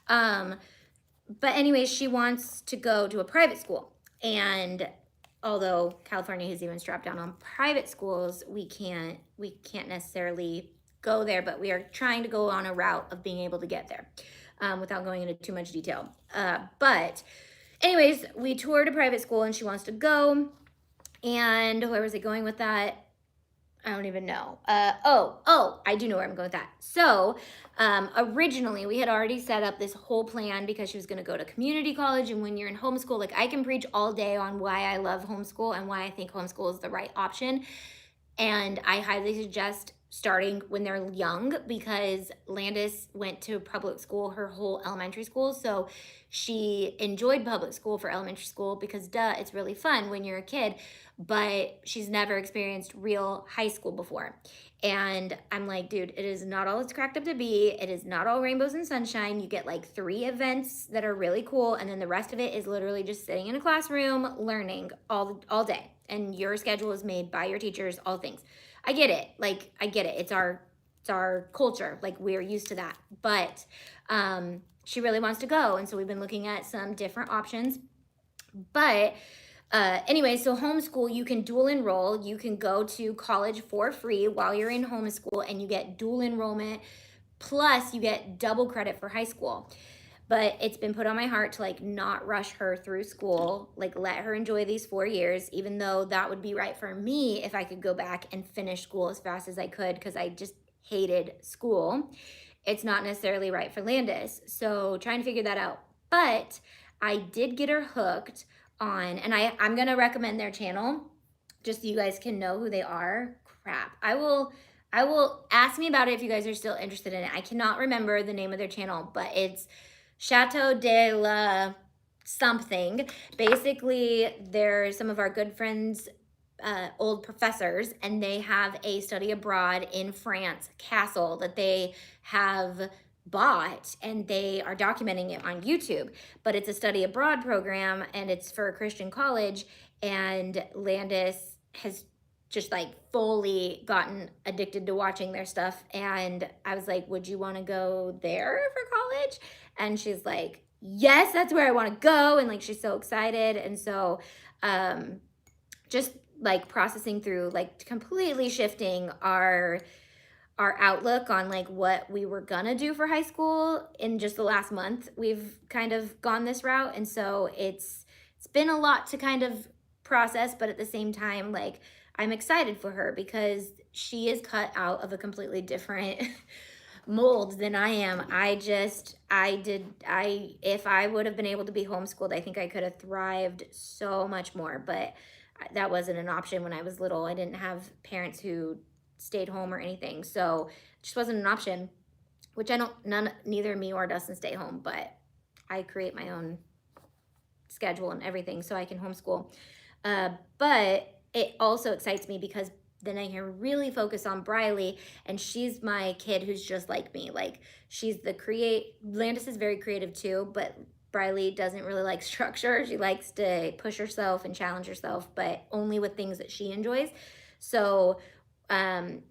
But anyways, she wants to go to a private school. And although California has even strapped down on private schools, we can't necessarily go there, but we are trying to go on a route of being able to get there without going into too much detail. But anyways, we toured a private school and she wants to go. And where was I going with that? I don't even know. I do know where I'm going with that. So, originally we had already set up this whole plan because she was going to go to community college. And when you're in homeschool, like I can preach all day on why I love homeschool and why I think homeschool is the right option. And I highly suggest starting when they're young, because Landis went to public school her whole elementary school. So she enjoyed public school for elementary school because it's really fun when you're a kid, but she's never experienced real high school before. And I'm like, dude, it is not all it's cracked up to be. It is not all rainbows and sunshine. You get like 3 events that are really cool, and then the rest of it is literally just sitting in a classroom learning all day. And your schedule is made by your teachers, all things. I get it. Like, I get it. It's our culture. Like, we're used to that. But she really wants to go. And so we've been looking at some different options. But anyway, so homeschool, you can dual enroll. You can go to college for free while you're in homeschool, and you get dual enrollment. Plus, you get double credit for high school. But it's been put on my heart to like not rush her through school, like let her enjoy these 4 years, even though that would be right for me if I could go back and finish school as fast as I could, because I just hated school. It's not necessarily right for Landis. So trying to figure that out. But I did get her hooked on, and I'm going to recommend their channel just so you guys can know who they are. Crap. I will ask me about it if you guys are still interested in it. I cannot remember the name of their channel, but it's Chateau de la something. Basically, they're some of our good friends, old professors, and they have a study abroad in France castle that they have bought, and they are documenting it on YouTube. But it's a study abroad program, and it's for a Christian college, and Landis has just like fully gotten addicted to watching their stuff. And I was like, would you want to go there for college? And she's like, yes, that's where I want to go. And like, she's so excited. And so just like processing through, like completely shifting our outlook on like what we were gonna do for high school in just the last month. We've kind of gone this route. And so it's been a lot to kind of process, but at the same time, like, I'm excited for her because she is cut out of a completely different mold than I am. If I would have been able to be homeschooled, I think I could have thrived so much more, but that wasn't an option when I was little. I didn't have parents who stayed home or anything. So it just wasn't an option, which neither me or Dustin stay home, but I create my own schedule and everything so I can homeschool. But it also excites me because then I can really focus on Briley, and she's my kid who's just like me. Like, she's Landis is very creative too, but Briley doesn't really like structure. She likes to push herself and challenge herself, but only with things that she enjoys. So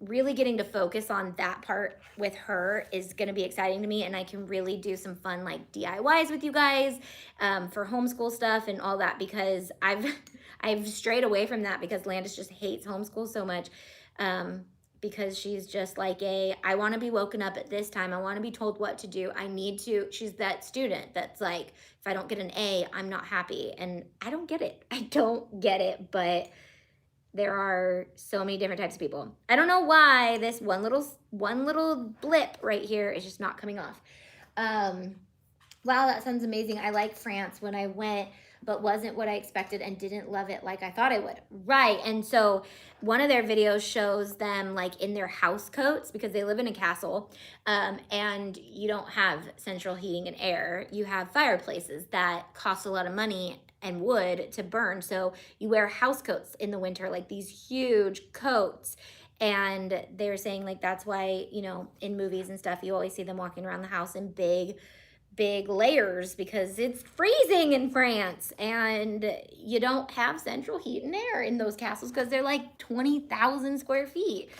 really getting to focus on that part with her is going to be exciting to me, and I can really do some fun like DIYs with you guys for homeschool stuff and all that, because I've strayed away from that because Landis just hates homeschool so much, because she's just like I want to be woken up at this time. I want to be told what to do. She's that student that's like, if I don't get an A, I'm not happy. And I don't get it. But there are so many different types of people. I don't know why this one little blip right here is just not coming off. Wow, that sounds amazing. I like France when I went, but wasn't what I expected and didn't love it like I thought I would. Right, and so one of their videos shows them like in their house coats, because they live in a castle, and you don't have central heating and air. You have fireplaces that cost a lot of money and wood to burn. So you wear house coats in the winter, like these huge coats. And they were saying like, that's why, in movies and stuff, you always see them walking around the house in big big layers because it's freezing in France and you don't have central heat and air in those castles because they're like 20,000 square feet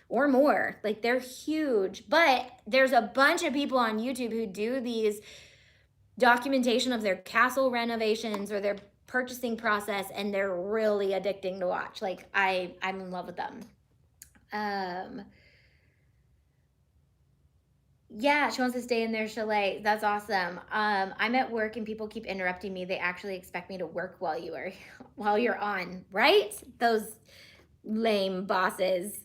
or more. Like they're huge. But there's a bunch of people on YouTube who do these documentation of their castle renovations or their purchasing process, and they're really addicting to watch. Like I'm in love with them. Yeah, she wants to stay in their chalet. That's awesome. I'm at work and people keep interrupting me. They actually expect me to work while you're on, right? Those lame bosses.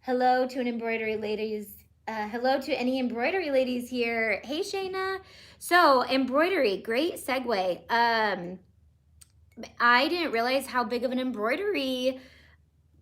Hello to an embroidery ladies. Hello to any embroidery ladies here. Hey Shayna. So embroidery, great segue. I didn't realize how big of an embroidery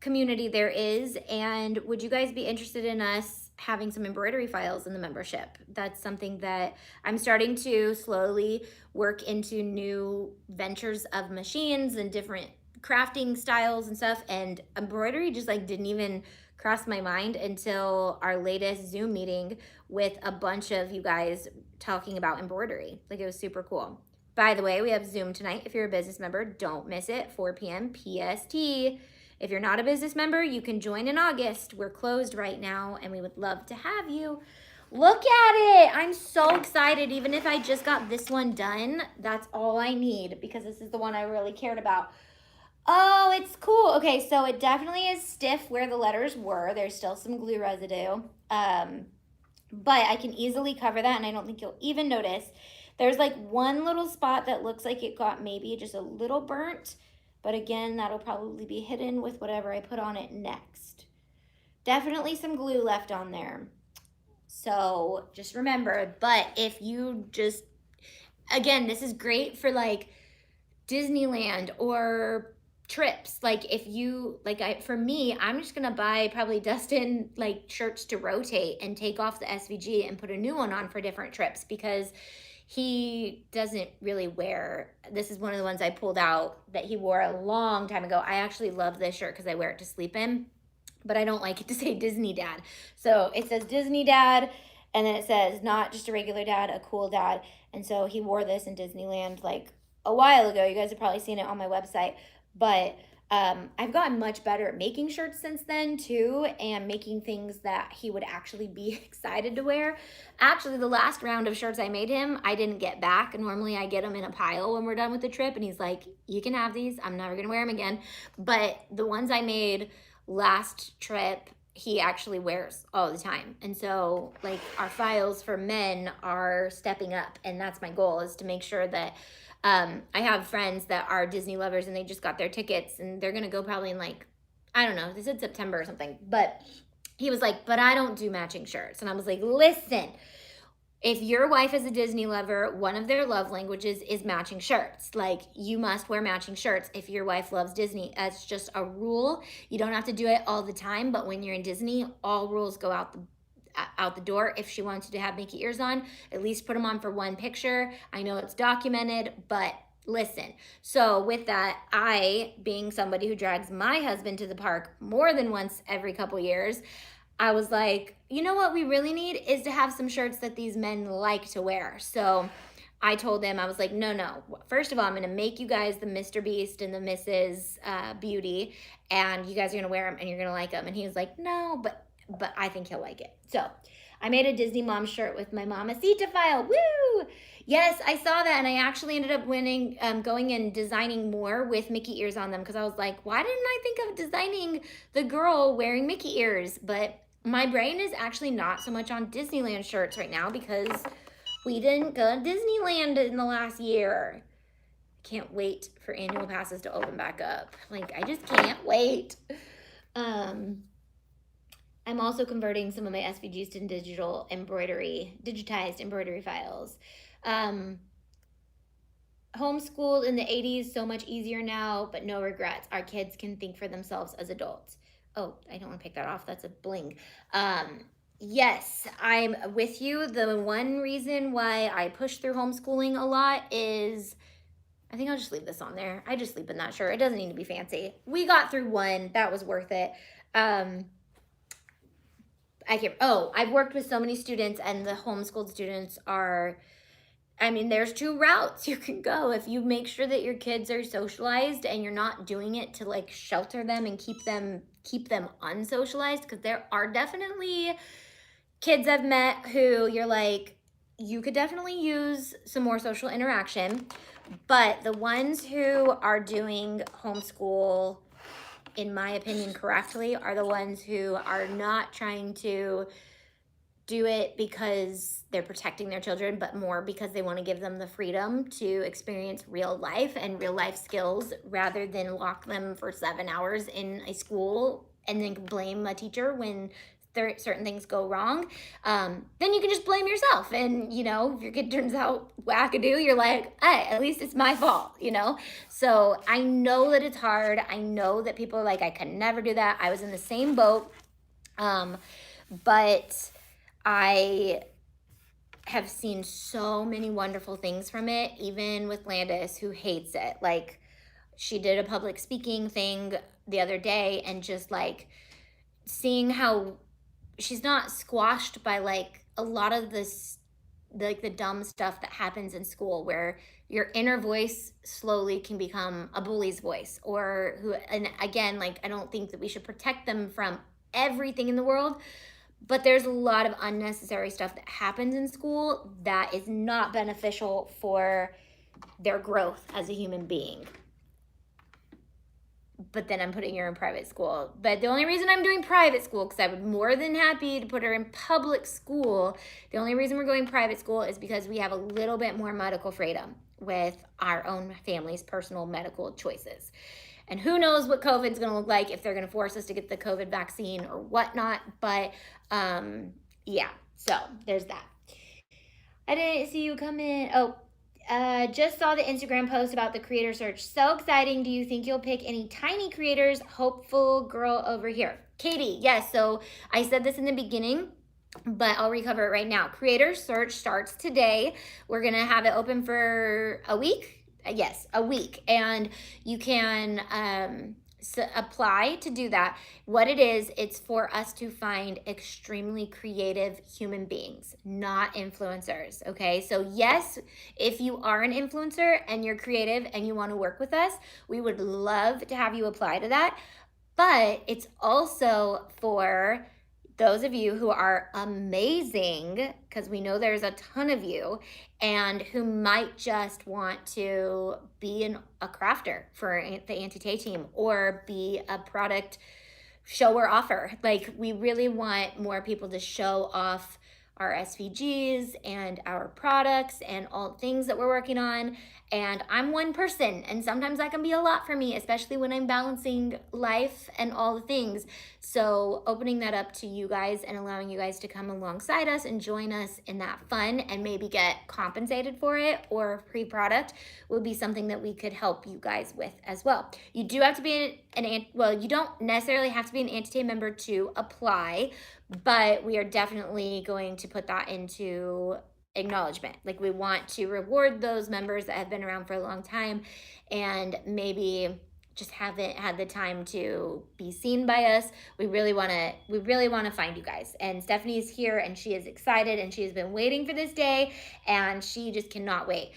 community there is, and would you guys be interested in us having some embroidery files in the membership? That's something that I'm starting to slowly work into, new ventures of machines and different crafting styles and stuff, and embroidery just like didn't even cross my mind until our latest Zoom meeting with a bunch of you guys talking about embroidery. Like it was super cool. By the way, we have Zoom tonight. If you're a business member, don't miss it, 4 p.m. PST. If you're not a business member, you can join in August. We're closed right now, and we would love to have you. Look at it. I'm so excited. Even if I just got this one done, that's all I need because this is the one I really cared about. Oh, it's cool. Okay, so it definitely is stiff where the letters were. There's still some glue residue. But I can easily cover that, and I don't think you'll even notice. There's like one little spot that looks like it got maybe just a little burnt, but again, that'll probably be hidden with whatever I put on it next. Definitely some glue left on there. So just remember, but if you just, again, this is great for like Disneyland or trips. Like if you, for me, I'm just gonna buy probably Dustin like shirts to rotate and take off the SVG and put a new one on for different trips because he doesn't really wear, this is one of the ones I pulled out that he wore a long time ago. I actually love this shirt because I wear it to sleep in, but I don't like it to say Disney Dad. So it says Disney Dad, and then it says not just a regular dad, a cool dad. And so he wore this in Disneyland like a while ago. You guys have probably seen it on my website, but I've gotten much better at making shirts since then too, and making things that he would actually be excited to wear. Actually, the last round of shirts I made him, I didn't get back. Normally I get them in a pile when we're done with the trip, and he's like, you can have these. I'm never gonna wear them again. But the ones I made last trip, he actually wears all the time. And so like our files for men are stepping up, and that's my goal, is to make sure that I have friends that are Disney lovers and they just got their tickets and they're gonna go probably in like, I don't know, they said September or something, but he was like, but I don't do matching shirts. And I was like, listen, if your wife is a Disney lover, one of their love languages is matching shirts. Like you must wear matching shirts if your wife loves Disney. It's just a rule. You don't have to do it all the time, but when you're in Disney, all rules go out the door. If she wants you to have Mickey ears on, at least put them on for one picture. I know it's documented, but listen. So with that, I, being somebody who drags my husband to the park more than once every couple years, I was like, you know what we really need is to have some shirts that these men like to wear. So I told them, I was like, no. First of all, I'm going to make you guys the Mr. Beast and the Mrs. Beauty, and you guys are going to wear them and you're going to like them. And he was like, no, but I think he'll like it. So I made a Disney mom shirt with my Mamacita file. Woo! Yes, I saw that, and I actually ended up going and designing more with Mickey ears on them because I was like, why didn't I think of designing the girl wearing Mickey ears? But my brain is actually not so much on Disneyland shirts right now because we didn't go to Disneyland in the last year. Can't wait for annual passes to open back up. Like, I just can't wait. I'm also converting some of my SVGs to digitized embroidery files. Homeschooled in the 80s, so much easier now, but no regrets. Our kids can think for themselves as adults. Oh, I don't want to pick that off. That's a bling. Yes, I'm with you. The one reason why I push through homeschooling a lot is, I think I'll just leave this on there. I just sleep in that shirt. It doesn't need to be fancy. We got through one. That was worth it. I've worked with so many students, and the homeschooled students are, I mean, there's two routes you can go. If you make sure that your kids are socialized and you're not doing it to like shelter them and keep them unsocialized, because there are definitely kids I've met who you're like, you could definitely use some more social interaction. But the ones who are doing homeschool, in my opinion, correctly, are the ones who are not trying to do it because they're protecting their children, but more because they want to give them the freedom to experience real life and real life skills rather than lock them for 7 hours in a school and then blame a teacher when certain things go wrong. Then you can just blame yourself. And, if your kid turns out wackadoo, you're like, hey, at least it's my fault. So I know that it's hard. I know that people are like, I could never do that. I was in the same boat. But I have seen so many wonderful things from it, even with Landis, who hates it. Like, she did a public speaking thing the other day, and just like seeing how she's not squashed by like a lot of this, like the dumb stuff that happens in school where your inner voice slowly can become a bully's voice, and again, like, I don't think that we should protect them from everything in the world, but there's a lot of unnecessary stuff that happens in school that is not beneficial for their growth as a human being. But then I'm putting her in private school. But the only reason I'm doing private school, because I would more than happy to put her in public school, the only reason we're going private school is because we have a little bit more medical freedom with our own family's personal medical choices. And who knows what COVID's going to look like, if they're going to force us to get the COVID vaccine or whatnot. But yeah, so there's that. I didn't see you come in. Just saw the Instagram post about the creator search. So exciting. Do you think you'll pick any tiny creators? Hopeful girl over here. Katie, yes. So I said this in the beginning, but I'll recover it right now. Creator search starts today. We're going to have it open for a week. Yes, a week. And you can apply to do that. What it is, it's for us to find extremely creative human beings, not influencers. Okay, so yes, if you are an influencer and you're creative and you want to work with us, we would love to have you apply to that. But it's also for those of you who are amazing, because we know there's a ton of you, and who might just want to be a crafter for the Auntie Tay team, or be a product show or offer. Like, we really want more people to show off our SVGs and our products and all things that we're working on. And I'm one person, and sometimes that can be a lot for me, especially when I'm balancing life and all the things. So opening that up to you guys and allowing you guys to come alongside us and join us in that fun and maybe get compensated for it or free product would be something that we could help you guys with as well. You do have to be you don't necessarily have to be an Auntie Tay member to apply, but we are definitely going to put that into acknowledgement. Like, we want to reward those members that have been around for a long time and maybe just haven't had the time to be seen by us. We really want to find you guys. And Stephanie is here, and she is excited, and she has been waiting for this day, and she just cannot wait.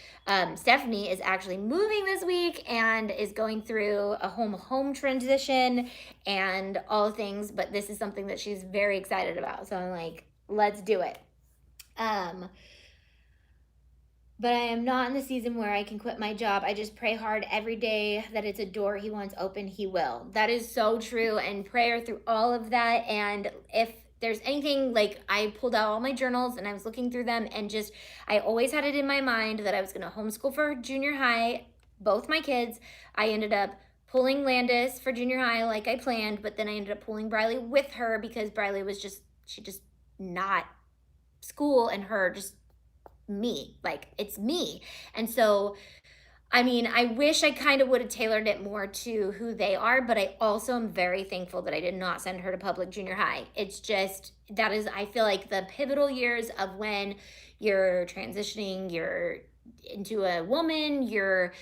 Stephanie is actually moving this week and is going through a home transition and all things, but this is something that she's very excited about. So I'm like, let's do it. But I am not in the season where I can quit my job. I just pray hard every day that it's a door he wants open, he will. That is so true. And prayer through all of that. And if there's anything, like, I pulled out all my journals and I was looking through them, and just, I always had it in my mind that I was going to homeschool for junior high, both my kids. I ended up pulling Landis for junior high like I planned, but then I ended up pulling Briley with her because Briley was just not school, and her just me, like, it's me. And so, I mean, I wish I kind of would have tailored it more to who they are, but I also am very thankful that I did not send her to public junior high. It's just, that is, I feel like, the pivotal years of when you're transitioning, you're into a woman, you're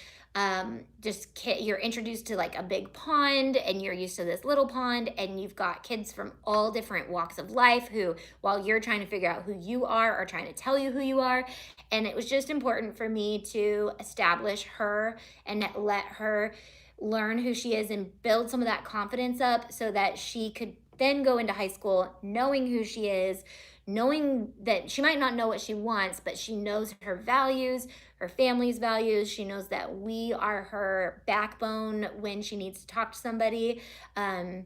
you're introduced to like a big pond and you're used to this little pond, and you've got kids from all different walks of life who, while you're trying to figure out who you are trying to tell you who you are. And it was just important for me to establish her and let her learn who she is and build some of that confidence up so that she could then go into high school knowing who she is, knowing that she might not know what she wants, but she knows her values, her family's values. She knows that we are her backbone when she needs to talk to somebody. And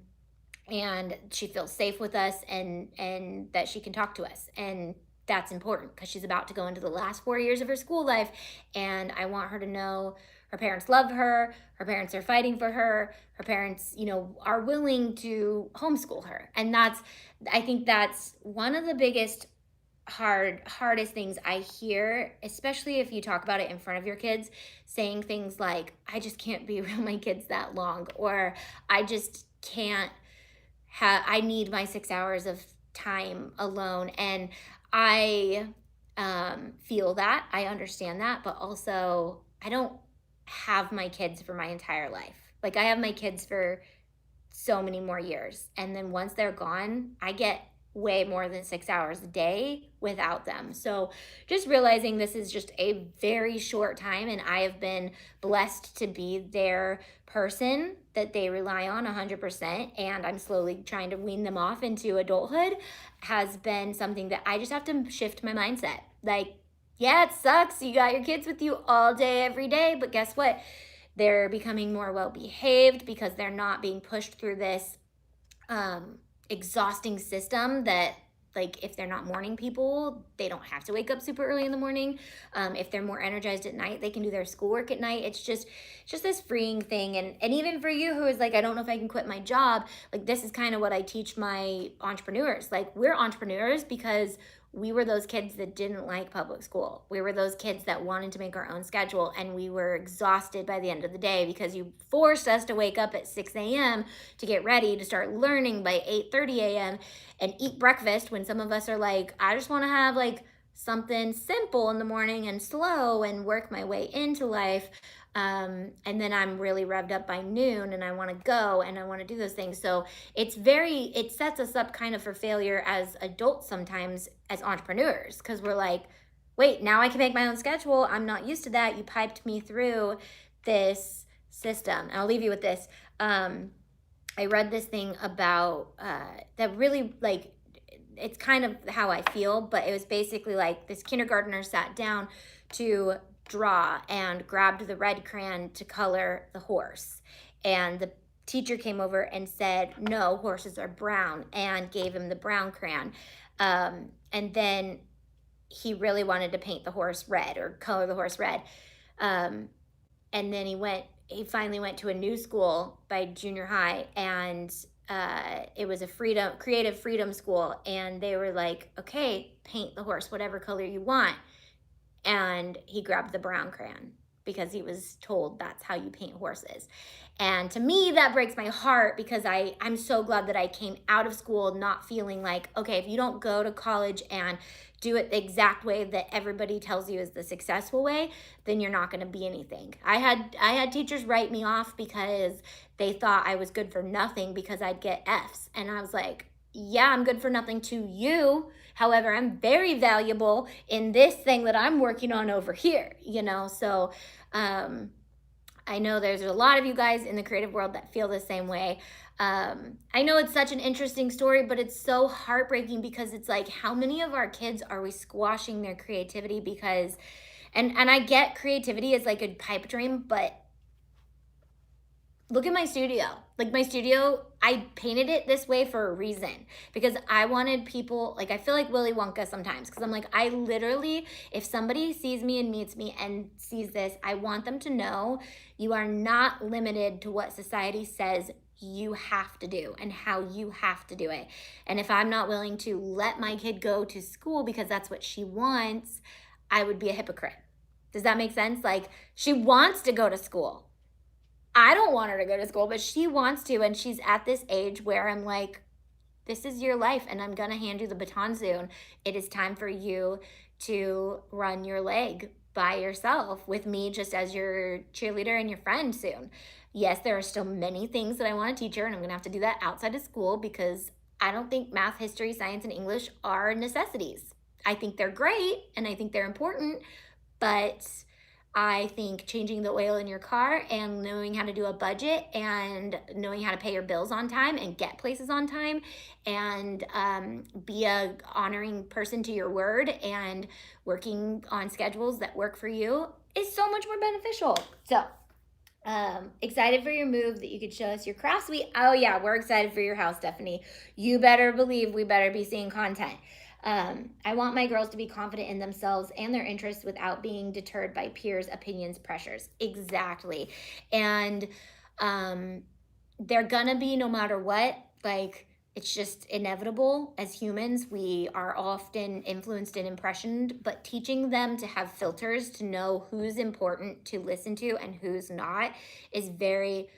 she feels safe with us, and that she can talk to us. And that's important because she's about to go into the last 4 years of her school life. And I want her to know her parents love her, her parents are fighting for her, her parents, are willing to homeschool her. And I think that's one of the biggest hardest things I hear, especially if you talk about it in front of your kids, saying things like, I just can't be around my kids that long, or I just can't I need my 6 hours of time alone. And I feel that, I understand that, but also I don't have my kids for my entire life. Like, I have my kids for so many more years. And then once they're gone, I get way more than 6 hours a day without them. So just realizing this is just a very short time, and I have been blessed to be their person that they rely on 100%, and I'm slowly trying to wean them off into adulthood, has been something that I just have to shift my mindset. Like, yeah, it sucks. You got your kids with you all day, every day, but guess what? They're becoming more well-behaved because they're not being pushed through this exhausting system that, like, if they're not morning people, they don't have to wake up super early in the morning. If they're more energized at night, they can do their schoolwork at night. It's just this freeing thing. And even for you who is like, I don't know if I can quit my job, like, this is kind of what I teach my entrepreneurs. Like, we're entrepreneurs because we were those kids that didn't like public school. We were those kids that wanted to make our own schedule, and we were exhausted by the end of the day because you forced us to wake up at 6 a.m. to get ready to start learning by 8:30 a.m. and eat breakfast, when some of us are like, I just want to have like something simple in the morning and slow and work my way into life. And then I'm really revved up by noon and I want to go and I want to do those things. So it sets us up kind of for failure as adults sometimes as entrepreneurs, because we're like, wait, now I can make my own schedule. I'm not used to that. You piped me through this system. And I'll leave you with this. I read this thing about that really, like, it's kind of how I feel, but it was basically like this kindergartner sat down to draw and grabbed the red crayon to color the horse. And the teacher came over and said, no, horses are brown, and gave him the brown crayon. And then he really wanted to paint the horse red or color the horse red. And then he finally went to a new school by junior high, and it was a creative freedom school. And they were like, okay, paint the horse whatever color you want. And he grabbed the brown crayon because he was told that's how you paint horses. And to me, that breaks my heart, because I'm so glad that I came out of school not feeling like, okay, if you don't go to college and do it the exact way that everybody tells you is the successful way, then you're not going to be anything. I had teachers write me off because they thought I was good for nothing because I'd get F's. And I was like, yeah, I'm good for nothing to you. However, I'm very valuable in this thing that I'm working on over here, So I know there's a lot of you guys in the creative world that feel the same way. I know it's such an interesting story, but it's so heartbreaking because it's like, how many of our kids are we squashing their creativity because, and I get creativity is like a pipe dream, but look at my studio. Like, my studio, I painted it this way for a reason, because I wanted people, like, I feel like Willy Wonka sometimes, because I'm like, I literally, if somebody sees me and meets me and sees this, I want them to know you are not limited to what society says you have to do and how you have to do it. And if I'm not willing to let my kid go to school because that's what she wants, I would be a hypocrite. Does that make sense? Like, she wants to go to school. I don't want her to go to school, but she wants to, and she's at this age where I'm like, this is your life, and I'm going to hand you the baton soon. It is time for you to run your leg. by yourself with me just as your cheerleader and your friend soon. Yes, there are still many things that I want to teach her, and I'm going to have to do that outside of school because I don't think math, history, science, and English are necessities. I think they're great and I think they're important, but I think changing the oil in your car and knowing how to do a budget and knowing how to pay your bills on time and get places on time and be a honoring person to your word and working on schedules that work for you is so much more beneficial. So excited for your move that you could show us your craft suite. Oh yeah, we're excited for your house, Stephanie. You better believe we better be seeing content. I want my girls to be confident in themselves and their interests without being deterred by peers, opinions, pressures. Exactly. And they're gonna be no matter what. Like, it's just inevitable as humans. We are often influenced and impressioned, but teaching them to have filters to know who's important to listen to and who's not is very,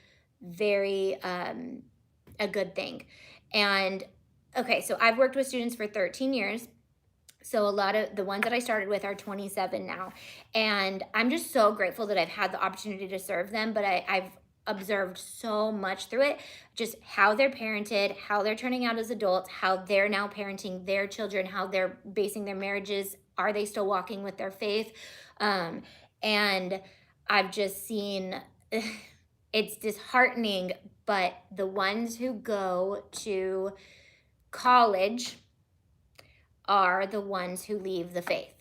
very a good thing. And okay, so I've worked with students for 13 years. So a lot of the ones that I started with are 27 now. And I'm just so grateful that I've had the opportunity to serve them, but I've observed so much through it, just how they're parented, how they're turning out as adults, how they're now parenting their children, how they're basing their marriages, are they still walking with their faith? And I've just seen it's disheartening, but the ones who go to college are the ones who leave the faith.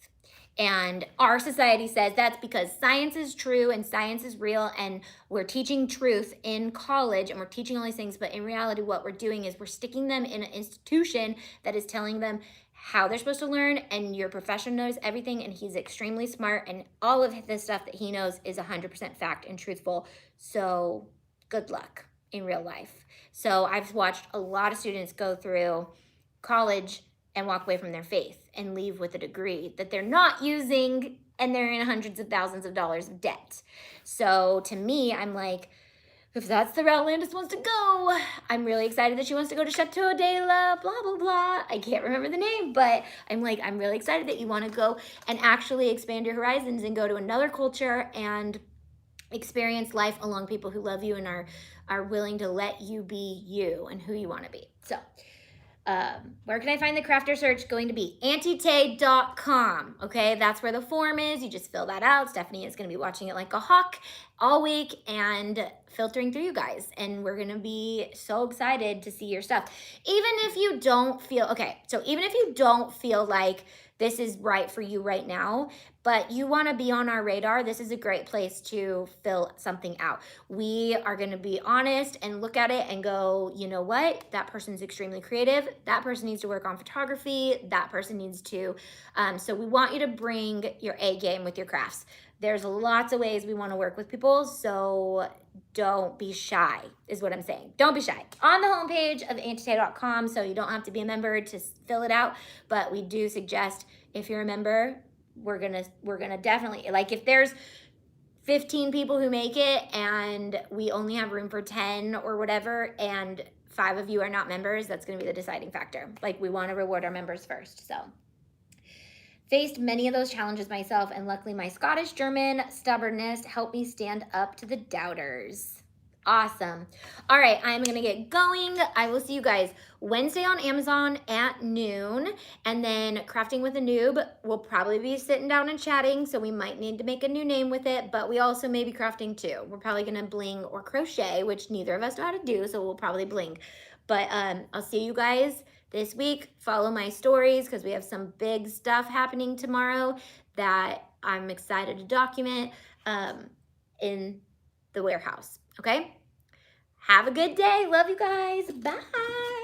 And our society says that's because science is true and science is real and we're teaching truth in college and we're teaching all these things. But in reality, what we're doing is we're sticking them in an institution that is telling them how they're supposed to learn, and your professor knows everything and he's extremely smart and all of the stuff that he knows is 100% fact and truthful. So good luck in real life. So I've watched a lot of students go through college and walk away from their faith and leave with a degree that they're not using, and they're in hundreds of thousands of dollars of debt. So to me, I'm like, if that's the route Landis wants to go, I'm really excited that she wants to go to Chateau de la blah, blah, blah. I can't remember the name, but I'm like, I'm really excited that you want to go and actually expand your horizons and go to another culture and experience life along people who love you and are willing to let you be you and who you want to be. So where can I find the crafter search? Going to be auntietay.com. Okay, that's where the form is. You just fill that out. Stephanie is going to be watching it like a hawk all week and filtering through you guys. And we're going to be so excited to see your stuff. Even if you don't feel, okay, so even if you don't feel like this is right for you right now, but you want to be on our radar, this is a great place to fill something out. We are going to be honest and look at it and go, you know what? That person's extremely creative. That person needs to work on photography. That person needs to. So we want you to bring your A game with your crafts. There's lots of ways we want to work with people, so don't be shy, is what I'm saying. Don't be shy. On the homepage of auntietay.com, so you don't have to be a member to fill it out, but we do suggest if you're a member, we're gonna definitely, like, if there's 15 people who make it and we only have room for 10 or whatever, and 5 of you are not members, that's gonna be the deciding factor. Like, we want to reward our members first. So faced many of those challenges myself, and luckily my Scottish German stubbornness helped me stand up to the doubters. Awesome. All right, I'm gonna get going. I will see you guys Wednesday on Amazon at noon, and then Crafting with a Noob, we'll probably be sitting down and chatting, so we might need to make a new name with it, but we also may be crafting too. We're probably gonna bling or crochet, which neither of us know how to do, so we'll probably bling. But I'll see you guys this week. Follow my stories because we have some big stuff happening tomorrow that I'm excited to document in the warehouse. Okay? Have a good day. Love you guys. Bye.